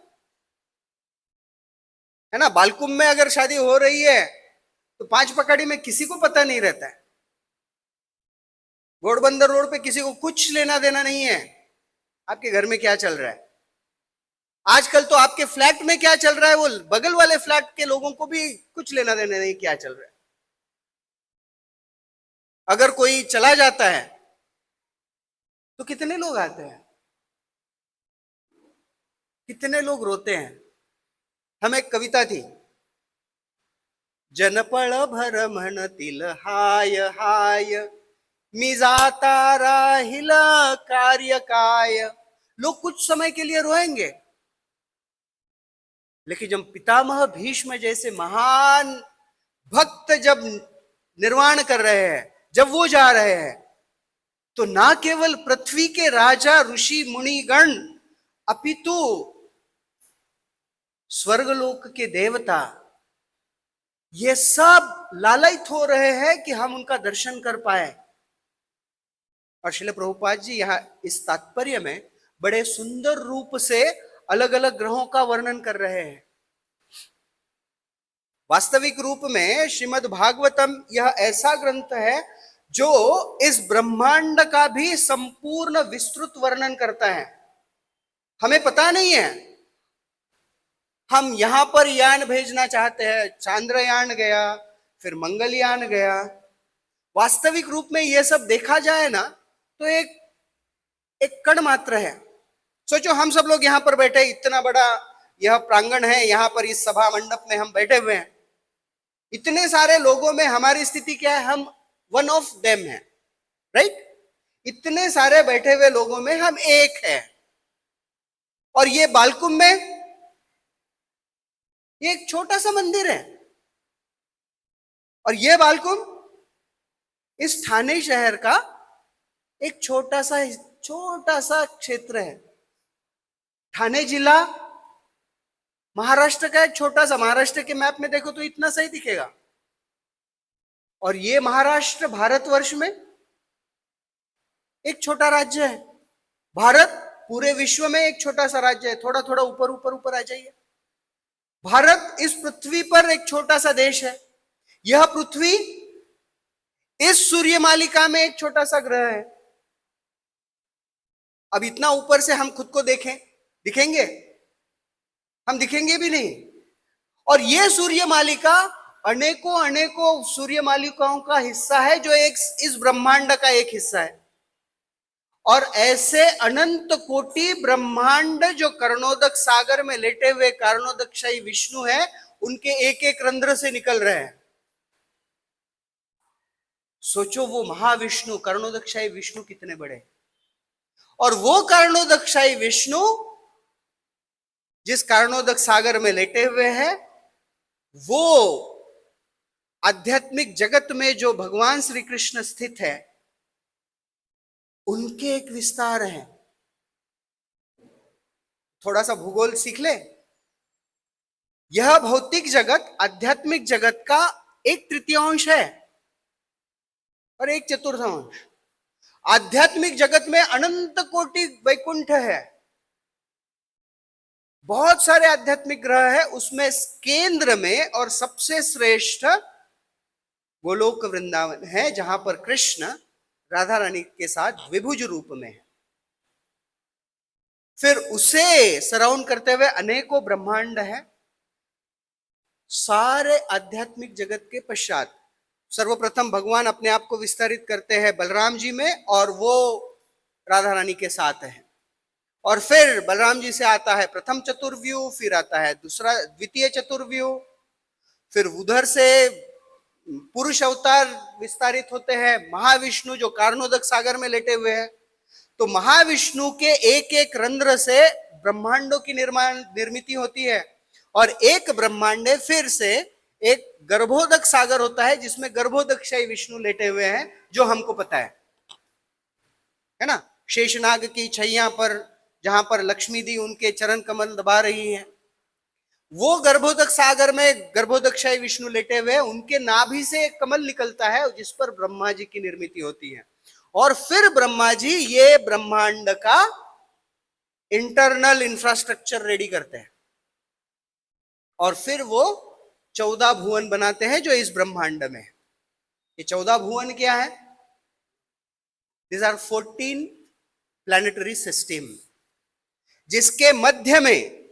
है ना। बालकुम में अगर शादी हो रही है तो 5 पकड़ी में किसी को पता नहीं रहता है। घोड़बंदर रोड पे किसी को कुछ लेना देना नहीं है आपके घर में क्या चल रहा है। आजकल तो आपके फ्लैट में क्या चल रहा है वो बगल वाले फ्लैट के लोगों को भी कुछ लेना देना नहीं क्या चल रहा है। अगर कोई चला जाता है तो कितने लोग आते हैं, कितने लोग रोते हैं। हम एक कविता थी, जनपळ भर म्हणतील हाय हाय, मी जाता राहिल कार्य काय। लोग कुछ समय के लिए रोएंगे, लेकिन जब पितामह भीष्म जैसे महान भक्त जब निर्वाण कर रहे हैं, जब वो जा रहे हैं, तो ना केवल पृथ्वी के राजा ऋषि मुनिगण अपितु स्वर्गलोक के देवता ये सब लालयित हो रहे हैं कि हम उनका दर्शन कर पाए। और श्रील प्रभुपाद जी यहां इस तात्पर्य में बड़े सुंदर रूप से अलग अलग ग्रहों का वर्णन कर रहे हैं। वास्तविक रूप में श्रीमद् भागवतम यह ऐसा ग्रंथ है जो इस ब्रह्मांड का भी संपूर्ण विस्तृत वर्णन करता है। हमें पता नहीं है, हम यहां पर यान भेजना चाहते हैं, चांद्रयान गया, फिर मंगलयान गया। वास्तविक रूप में यह सब देखा जाए ना तो एक कण मात्र है। सोचो हम सब लोग यहां पर बैठे, इतना बड़ा यह प्रांगण है, यहां पर इस सभा मंडप में हम बैठे हुए हैं, इतने सारे लोगों में हमारी स्थिति क्या है? हम वन ऑफ देम है, राइट। इतने सारे बैठे हुए लोगों में हम एक है। और ये बालकुम में ये एक छोटा सा मंदिर है, और ये बालकुम इस ठाणे शहर का एक छोटा सा क्षेत्र है। ठाणे जिला महाराष्ट्र का एक छोटा सा, महाराष्ट्र के मैप में देखो तो इतना सही दिखेगा, और ये महाराष्ट्र भारतवर्ष में एक छोटा राज्य है। भारत पूरे विश्व में एक छोटा सा राज्य है। थोड़ा थोड़ा ऊपर ऊपर ऊपर आ जाइए। भारत इस पृथ्वी पर एक छोटा सा देश है। यह पृथ्वी इस सूर्य मालिका में एक छोटा सा ग्रह है। अब इतना ऊपर से हम खुद को देखें, दिखेंगे? हम दिखेंगे भी नहीं। और यह सूर्य मालिका अनेकों अनेकों सूर्य मालिकाओं का हिस्सा है, जो एक इस ब्रह्मांड का एक हिस्सा है। और ऐसे अनंत कोटि ब्रह्मांड जो कर्णोदक सागर में लेटे हुए कर्णोदकशाही विष्णु है, उनके एक एक रंध्र से निकल रहे हैं। सोचो वो महाविष्णु कर्णोदकशाही विष्णु कितने बड़े। और वो कर्णोदकशाही विष्णु जिस कर्णोदक सागर में लेटे हुए हैं, वो आध्यात्मिक जगत में जो भगवान श्री कृष्ण स्थित है, उनके एक विस्तार है। थोड़ा सा भूगोल सीख ले। यह भौतिक जगत आध्यात्मिक जगत का 1/3 है और 1/4। आध्यात्मिक जगत में अनंत कोटि वैकुंठ है, बहुत सारे आध्यात्मिक ग्रह है। उसमें केंद्र में और सबसे श्रेष्ठ गोलोक वृंदावन है, जहां पर कृष्ण राधा रानी के साथ द्विभुज रूप में है। फिर उसे सराउंड करते हुए अनेकों ब्रह्मांड है। सारे आध्यात्मिक जगत के पश्चात सर्वप्रथम भगवान अपने आप को विस्तारित करते हैं बलराम जी में, और वो राधा रानी के साथ है। और फिर बलराम जी से आता है प्रथम चतुर्व्यूह, फिर आता है दूसरा द्वितीय चतुर्व्यूह, फिर उधर से पुरुष अवतार विस्तारित होते हैं, महाविष्णु जो कारणोदक सागर में लेटे हुए हैं। तो महाविष्णु के एक एक रंध्र से ब्रह्मांडों की निर्मित होती है, और एक ब्रह्मांड फिर से एक गर्भोदक सागर होता है जिसमें गर्भोदकशाही विष्णु लेटे हुए हैं, जो हमको पता है ना। शेषनाग की छैया पर जहां पर लक्ष्मी दी उनके चरण कमल दबा रही है, वो गर्भोदक सागर में गर्भोदकशाही विष्णु लेटे हुए हैं, उनके नाभि से एक कमल निकलता है जिस पर ब्रह्मा जी की निर्मित होती है। और फिर ब्रह्मा जी ये ब्रह्मांड का इंटरनल इंफ्रास्ट्रक्चर रेडी करते हैं, और फिर वो 14 भुवन बनाते हैं जो इस ब्रह्मांड में। ये 14 भुवन क्या है? These are 14 प्लैनेटरी सिस्टम, जिसके मध्य में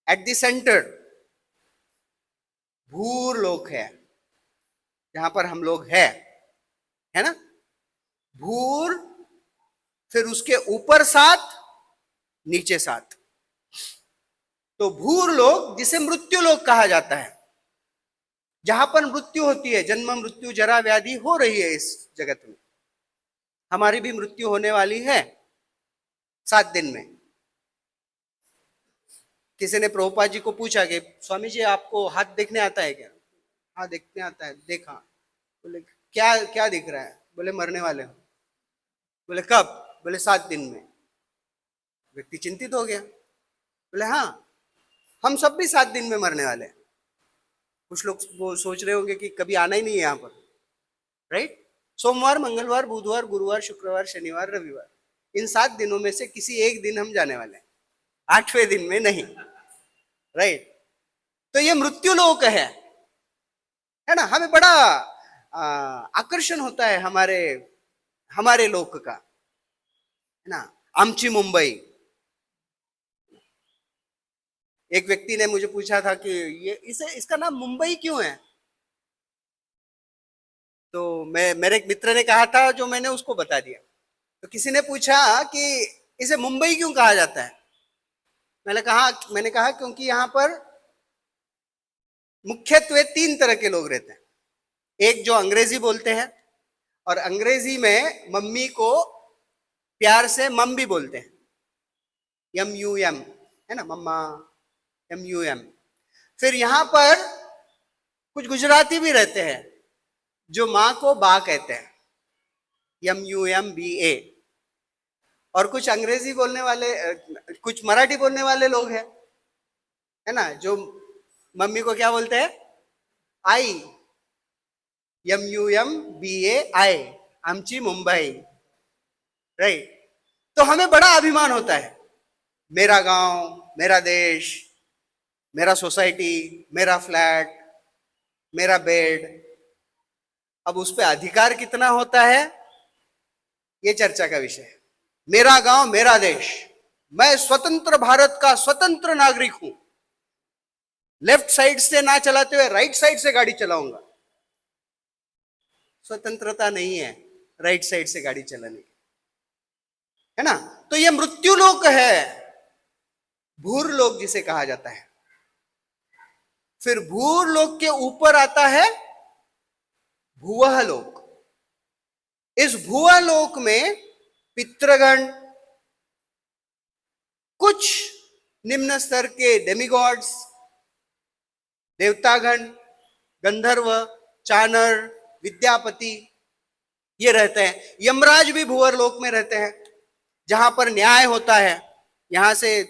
एट द सेंटर भूरलोक है, जहां पर हम लोग है ना। भूर, फिर उसके ऊपर 7, नीचे 7। तो भूरलोक जिसे मृत्यु लोक कहा जाता है, जहां पर मृत्यु होती है, जन्म मृत्यु जरा व्याधि हो रही है इस जगत में। हमारी भी मृत्यु होने वाली है 7 दिन में। किसी ने प्रभुपाद जी को पूछा कि स्वामी जी आपको हाथ देखने आता है क्या? हाँ देखने आता है। देखा। बोले क्या क्या दिख रहा है? बोले मरने वाले हो। बोले कब? बोले 7 दिन में। व्यक्ति चिंतित हो गया। बोले हाँ, हम सब भी 7 दिन में मरने वाले हैं। कुछ लोग वो सोच रहे होंगे कि कभी आना ही नहीं है यहाँ पर, राइट। सोमवार, मंगलवार, बुधवार, गुरुवार, शुक्रवार, शनिवार, रविवार, इन 7 दिनों में से किसी एक दिन हम जाने वाले हैं, 8वें दिन में नहीं, राइट। तो ये मृत्यु लोक है ना। हमें बड़ा आकर्षण होता है हमारे लोक का, है ना। आमची मुंबई। एक व्यक्ति ने मुझे पूछा था कि इसका नाम मुंबई क्यों है? तो मेरे एक मित्र ने कहा था, जो मैंने उसको बता दिया। तो किसी ने पूछा कि इसे मुंबई क्यों कहा जाता है? मैंने कहा क्योंकि यहां पर मुख्यत्वे 3 तरह के लोग रहते हैं। एक जो अंग्रेजी बोलते हैं, और अंग्रेजी में मम्मी को प्यार से मम भी बोलते हैं, MUM, है ना, मम्मा, MUM। फिर यहां पर कुछ गुजराती भी रहते हैं जो माँ को बा कहते हैं, MUMBA। और कुछ अंग्रेजी बोलने वाले, कुछ मराठी बोलने वाले लोग हैं, है ना, जो मम्मी को क्या बोलते हैं? आई, MUMBAI, आमची मुंबई, राइट। तो हमें बड़ा अभिमान होता है, मेरा गांव, मेरा देश, मेरा सोसाइटी, मेरा फ्लैट, मेरा बेड। अब उस पर अधिकार कितना होता है, ये चर्चा का विषय है। मेरा गांव, मेरा देश, मैं स्वतंत्र भारत का स्वतंत्र नागरिक हूं, लेफ्ट साइड से ना चलाते हुए राइट साइड से गाड़ी चलाऊंगा। स्वतंत्रता नहीं है राइट साइड से गाड़ी चलाने की, है ना। तो ये मृत्यु लोक है, भूर लोक जिसे कहा जाता है। फिर भूर लोक के ऊपर आता है भुवः लोक। इस भुवः लोक में पितृगण, कुछ निम्न स्तर के डेमिगॉड्स, देवतागण, गंधर्व, चानर, विद्यापति, ये रहते हैं। यमराज भी भुवर लोक में रहते हैं, जहां पर न्याय होता है। यहां से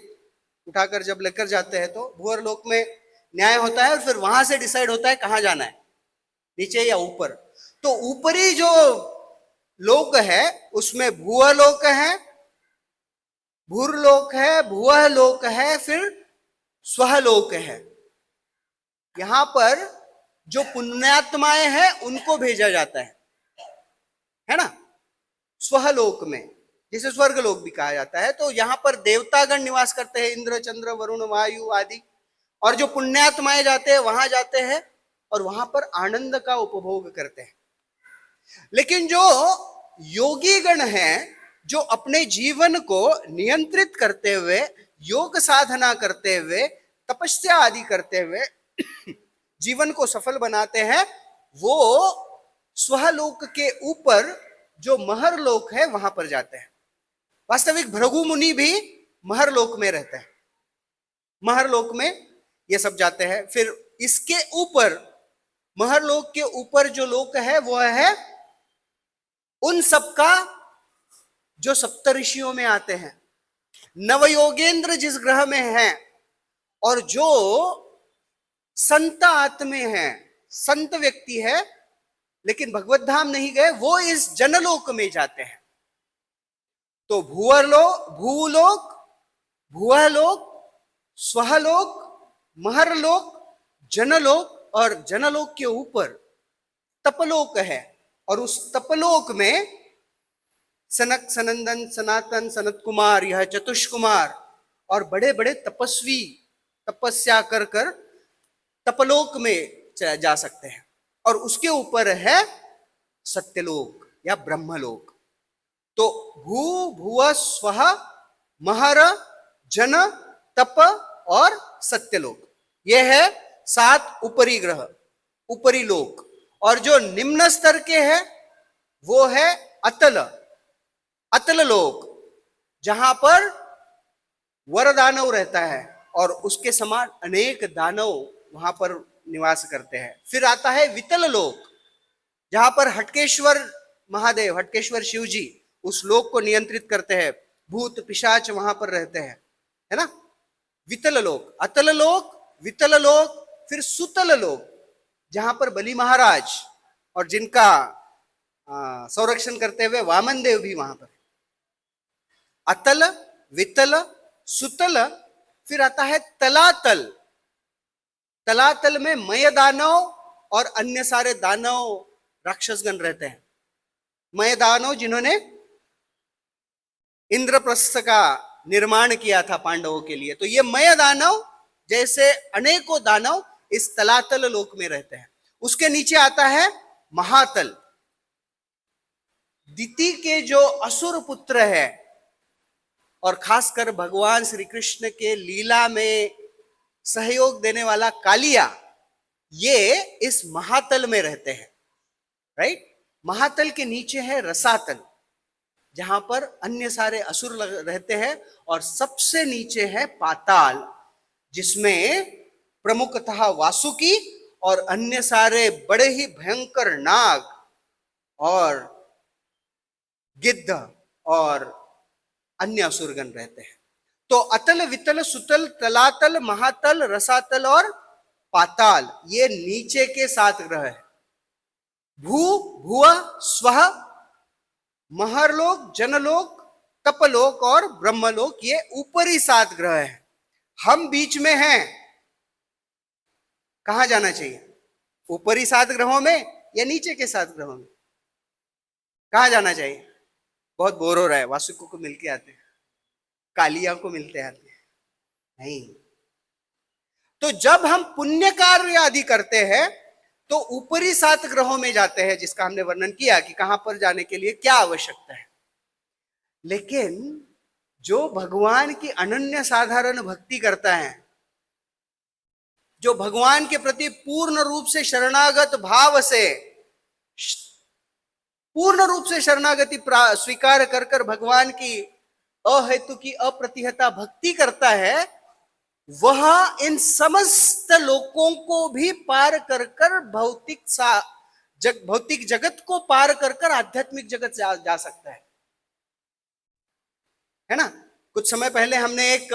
उठाकर जब लेकर जाते हैं तो भुवर लोक में न्याय होता है, और फिर वहां से डिसाइड होता है कहां जाना है, नीचे या ऊपर। तो ऊपरी जो लोक है उसमें भुव लोक है, भूर लोक है, भुवः लोक है, फिर स्वः लोक है। यहां पर जो पुण्यात्माएं हैं उनको भेजा जाता है ना, स्वः लोक में, जिसे स्वर्ग लोक भी कहा जाता है। तो यहां पर देवतागण निवास करते हैं, इंद्र, चंद्र, वरुण, वायु आदि। और जो पुण्यात्माएं जाते हैं वहां जाते हैं और वहां पर आनंद का उपभोग करते हैं। लेकिन जो योगी गण हैं, जो अपने जीवन को नियंत्रित करते हुए, योग साधना करते हुए, तपस्या आदि करते हुए जीवन को सफल बनाते हैं, वो स्वलोक के ऊपर जो महर लोक है वहां पर जाते हैं। वास्तविक भृगु मुनि भी महर लोक में रहते हैं, महर लोक में ये सब जाते हैं। फिर इसके ऊपर, महर लोक के ऊपर जो लोक है वो है उन सबका जो सप्तऋषियों में आते हैं। नवयोगेंद्र जिस ग्रह में हैं और जो संत आत्मे हैं, संत व्यक्ति है लेकिन भगवत धाम नहीं गए, वो इस जनलोक में जाते हैं। तो भूलोक, भुवलोक, स्वलोक, महरलोक, जनलोक और जनलोक के ऊपर तपलोक है। और उस तपलोक में सनक, सनंदन, सनातन, सनत कुमार, यह चतुष्कुमार और बड़े बड़े तपस्वी तपस्या कर कर तपलोक में जा सकते हैं। और उसके ऊपर है सत्यलोक या ब्रह्मलोक। तो भू, भुव, स्वः, महर, जन, तप और सत्यलोक, यह है 7 ऊपरी ग्रह, ऊपरी लोक। और जो निम्न स्तर के हैं वो है अतल, अतल लोक, जहां पर वरदानव रहता है और उसके समान अनेक दानव वहां पर निवास करते हैं। फिर आता है वितल लोक, जहां पर हटकेश्वर महादेव, हटकेश्वर शिव जी उस लोक को नियंत्रित करते हैं। भूत पिशाच वहां पर रहते हैं, है ना। वितल लोक, अतल लोक, वितल लोक, फिर सुतल लोक, जहां पर बलि महाराज और जिनका संरक्षण करते हुए वामन देव भी वहां पर। अतल, वितल, सुतल, फिर आता है तलातल। तलातल में मय दानव और अन्य सारे दानव राक्षसगण रहते हैं। मय दानव जिन्होंने इंद्रप्रस्थ का निर्माण किया था पांडवों के लिए, तो ये मय दानव जैसे अनेकों दानव इस तलातल लोक में रहते हैं। उसके नीचे आता है महातल। दिति के जो असुर पुत्र है और खासकर भगवान श्री कृष्ण के लीला में सहयोग देने वाला कालिया, ये इस महातल में रहते हैं, राइट। महातल के नीचे है रसातल, जहां पर अन्य सारे असुर रहते हैं। और सबसे नीचे है पाताल, जिसमें प्रमुखतः वासुकी और अन्य सारे बड़े ही भयंकर नाग और गिद्ध और अन्य असुरगण रहते हैं। तो अतल, वितल, सुतल, तलातल, महातल, रसातल और पाताल, ये नीचे के 7 ग्रह है। भू, भुव, स्वः, महरलोक, जनलोक, तपलोक और ब्रह्मलोक, ये ऊपरी 7 ग्रह हैं। हम बीच में हैं। कहां जाना चाहिए? ऊपरी 7 ग्रहों में या नीचे के 7 ग्रहों में? कहां जाना चाहिए? बहुत बोर हो रहा है, वासुकी को मिलके आते हैं, कालिया को मिलते आते हैं, नहीं। तो जब हम पुण्य कार्य आदि करते हैं तो ऊपरी 7 ग्रहों में जाते हैं, जिसका हमने वर्णन किया कि कहां पर जाने के लिए क्या आवश्यकता है। लेकिन जो भगवान की अनन्य साधारण भक्ति करता है, जो भगवान के प्रति पूर्ण रूप से शरणागत भाव से, पूर्ण रूप से शरणागति स्वीकार कर कर भगवान की अहेतु की अप्रतिहता भक्ति करता है, वह इन समस्त लोकों को भी पार कर कर भौतिक जगत को पार कर कर आध्यात्मिक जगत जा सकता है ना। कुछ समय पहले हमने एक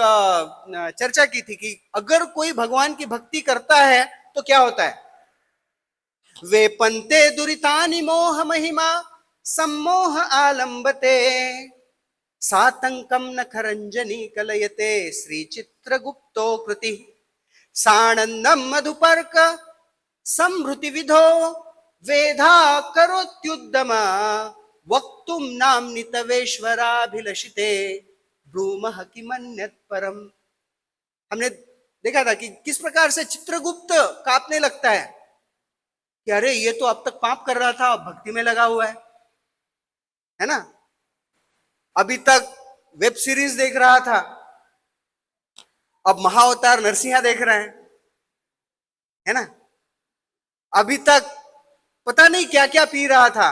चर्चा की थी कि अगर कोई भगवान की भक्ति करता है तो क्या होता है? वे पंते दुरितानि मोह महिमा सम्मोह आलंबते सातंकम नखरंजनी कलयते श्री चित्रगुप्तो कृति सानंदम मधुपर्क संभृति विधो वेधा करोत्युद्यम वक्तुम नाम्नि तवेश्वराभिलषिते ब्रूमः किमन्यत् परम। हमने देखा था कि किस प्रकार से चित्रगुप्त कांपने लगता है कि अरे ये तो अब तक पाप कर रहा था, अब भक्ति में लगा हुआ है ना। अभी तक वेब सीरीज देख रहा था, अब महाअवतार नरसिंहा देख रहे हैं, है ना। अभी तक पता नहीं क्या क्या पी रहा था,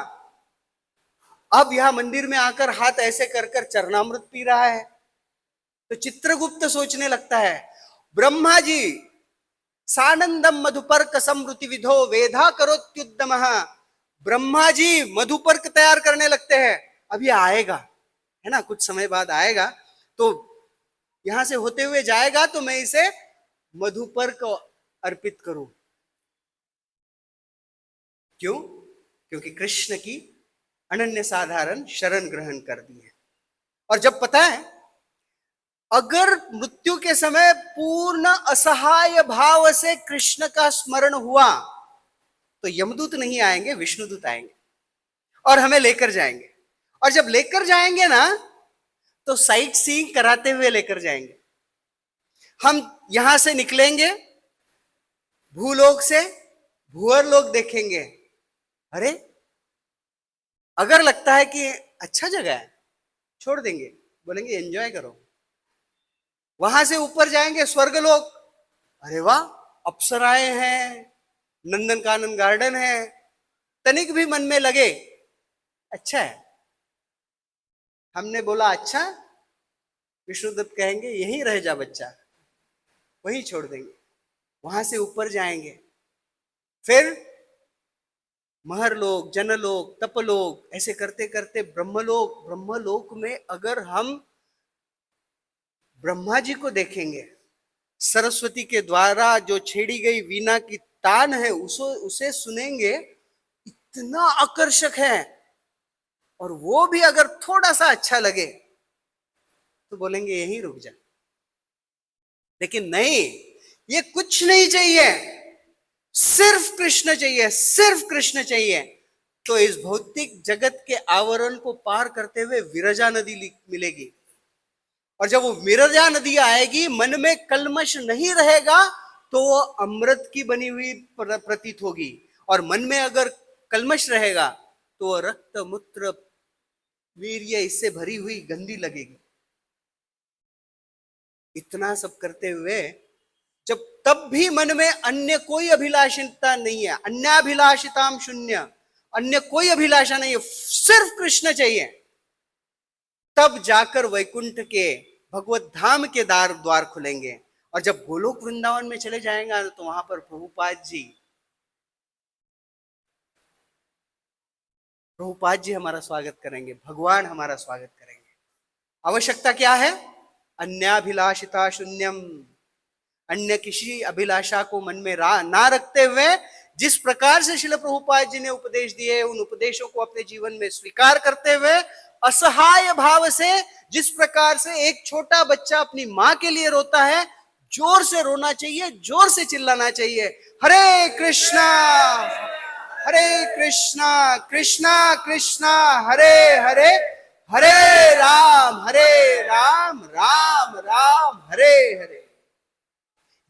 अब यहां मंदिर में आकर हाथ ऐसे कर कर चरणामृत पी रहा है। तो चित्रगुप्त सोचने लगता है, ब्रह्मा जी सानंदम मधुपर्क समृति विधो वेधा करोत्युद्यम, ब्रह्मा जी मधुपर्क तैयार करने लगते हैं, अभी आएगा, है ना, कुछ समय बाद आएगा, तो यहां से होते हुए जाएगा तो मैं इसे मधुपर्क अर्पित करूं। क्यों? क्योंकि कृष्ण की अनन्य साधारण शरण ग्रहण कर दी है। और जब पता है, अगर मृत्यु के समय पूर्ण असहाय भाव से कृष्ण का स्मरण हुआ तो यमदूत नहीं आएंगे, विष्णुदूत आएंगे और हमें लेकर जाएंगे। और जब लेकर जाएंगे ना, तो साइट सीइंग कराते हुए लेकर जाएंगे। हम यहां से निकलेंगे, भूलोक से भूअर लोग देखेंगे, अरे अगर लगता है कि अच्छा जगह है, छोड़ देंगे, बोलेंगे एंजॉय करो। वहां से ऊपर जाएंगे स्वर्गलोक, अरे वाह, अप्सराएं हैं, नंदन कानन गार्डन है, तनिक भी मन में लगे अच्छा है, हमने बोला अच्छा, विष्णुदत्त कहेंगे यहीं रह जा बच्चा, वहीं छोड़ देंगे। वहां से ऊपर जाएंगे, फिर महरलोक, जनलोक, तपलोक, ऐसे करते करते ब्रह्मलोक, ब्रह्मलोक में अगर हम ब्रह्मा जी को देखेंगे, सरस्वती के द्वारा जो छेड़ी गई वीणा की तान है उसे सुनेंगे, इतना आकर्षक है। और वो भी अगर थोड़ा सा अच्छा लगे तो बोलेंगे यहीं रुक जा। लेकिन नहीं, ये कुछ नहीं चाहिए, सिर्फ कृष्ण चाहिए, सिर्फ कृष्ण चाहिए। तो इस भौतिक जगत के आवरण को पार करते हुए विरजा नदी मिलेगी, और जब वो विरजा नदी आएगी, मन में कल्मश नहीं रहेगा, तो वो अमृत की बनी हुई प्रतीत होगी। और मन में अगर कल्मश रहेगा तो वो रक्त मूत्र वीर्य इससे भरी हुई गंदी लगेगी। इतना सब करते हुए जब तब भी मन में अन्य कोई अभिलाषिता नहीं है, अन्याभिलाषिताम शून्य, अन्य कोई अभिलाषा नहीं है, सिर्फ कृष्ण चाहिए, तब जाकर वैकुंठ के भगवत धाम के द्वार खुलेंगे। और जब गोलोक वृंदावन में चले जाएंगे तो वहां पर प्रभुपाद जी हमारा स्वागत करेंगे, भगवान हमारा स्वागत करेंगे। आवश्यकता क्या है? अन्याभिलाषिता शून्यम, अन्य किसी अभिलाषा को मन में ना रखते हुए जिस प्रकार से श्रील प्रभुपाद जी ने उपदेश दिए, उन उपदेशों को अपने जीवन में स्वीकार करते हुए असहाय भाव से, जिस प्रकार से एक छोटा बच्चा अपनी मां के लिए रोता है, जोर से रोना चाहिए, जोर से चिल्लाना चाहिए, हरे कृष्णा हरे कृष्णा कृष्णा कृष्णा हरे हरे, हरे राम राम राम हरे हरे।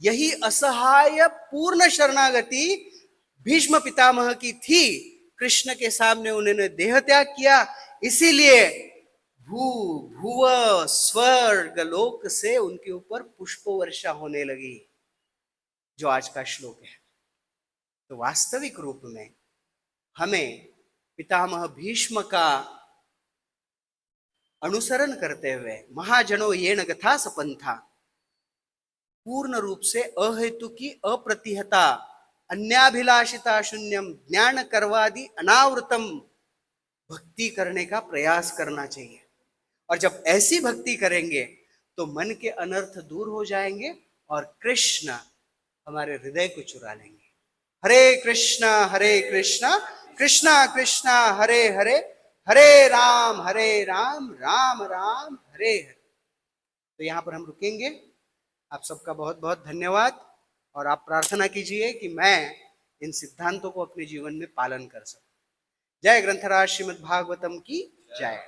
यही असहाय पूर्ण शरणागति भीष्म पितामह की थी। कृष्ण के सामने उन्होंने देह त्याग किया, इसीलिए भूव स्वर्ग लोक से उनके ऊपर पुष्प वर्षा होने लगी, जो आज का श्लोक है। तो वास्तविक रूप में हमें पितामह भीष्म का अनुसरण करते हुए महाजनो येन गथा सपंथा, पूर्ण रूप से अहेतु की अप्रतिहता, अन्याभिलाषिता शून्यम, ज्ञान कर्वादि अनावृतम भक्ति करने का प्रयास करना चाहिए। और जब ऐसी भक्ति करेंगे तो मन के अनर्थ दूर हो जाएंगे और कृष्ण हमारे हृदय को चुरा लेंगे। हरे कृष्णा कृष्णा कृष्णा हरे हरे, हरे राम राम राम हरे हरे। तो यहां पर हम रुकेंगे। आप सबका बहुत बहुत धन्यवाद, और आप प्रार्थना कीजिए कि मैं इन सिद्धांतों को अपने जीवन में पालन कर सकूं। जय ग्रंथराज श्रीमद् भागवतम की जय।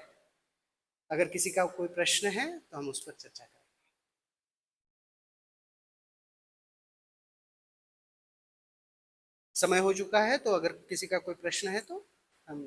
अगर किसी का कोई प्रश्न है तो हम उस पर चर्चा करें। समय हो चुका है, तो अगर किसी का कोई प्रश्न है तो हम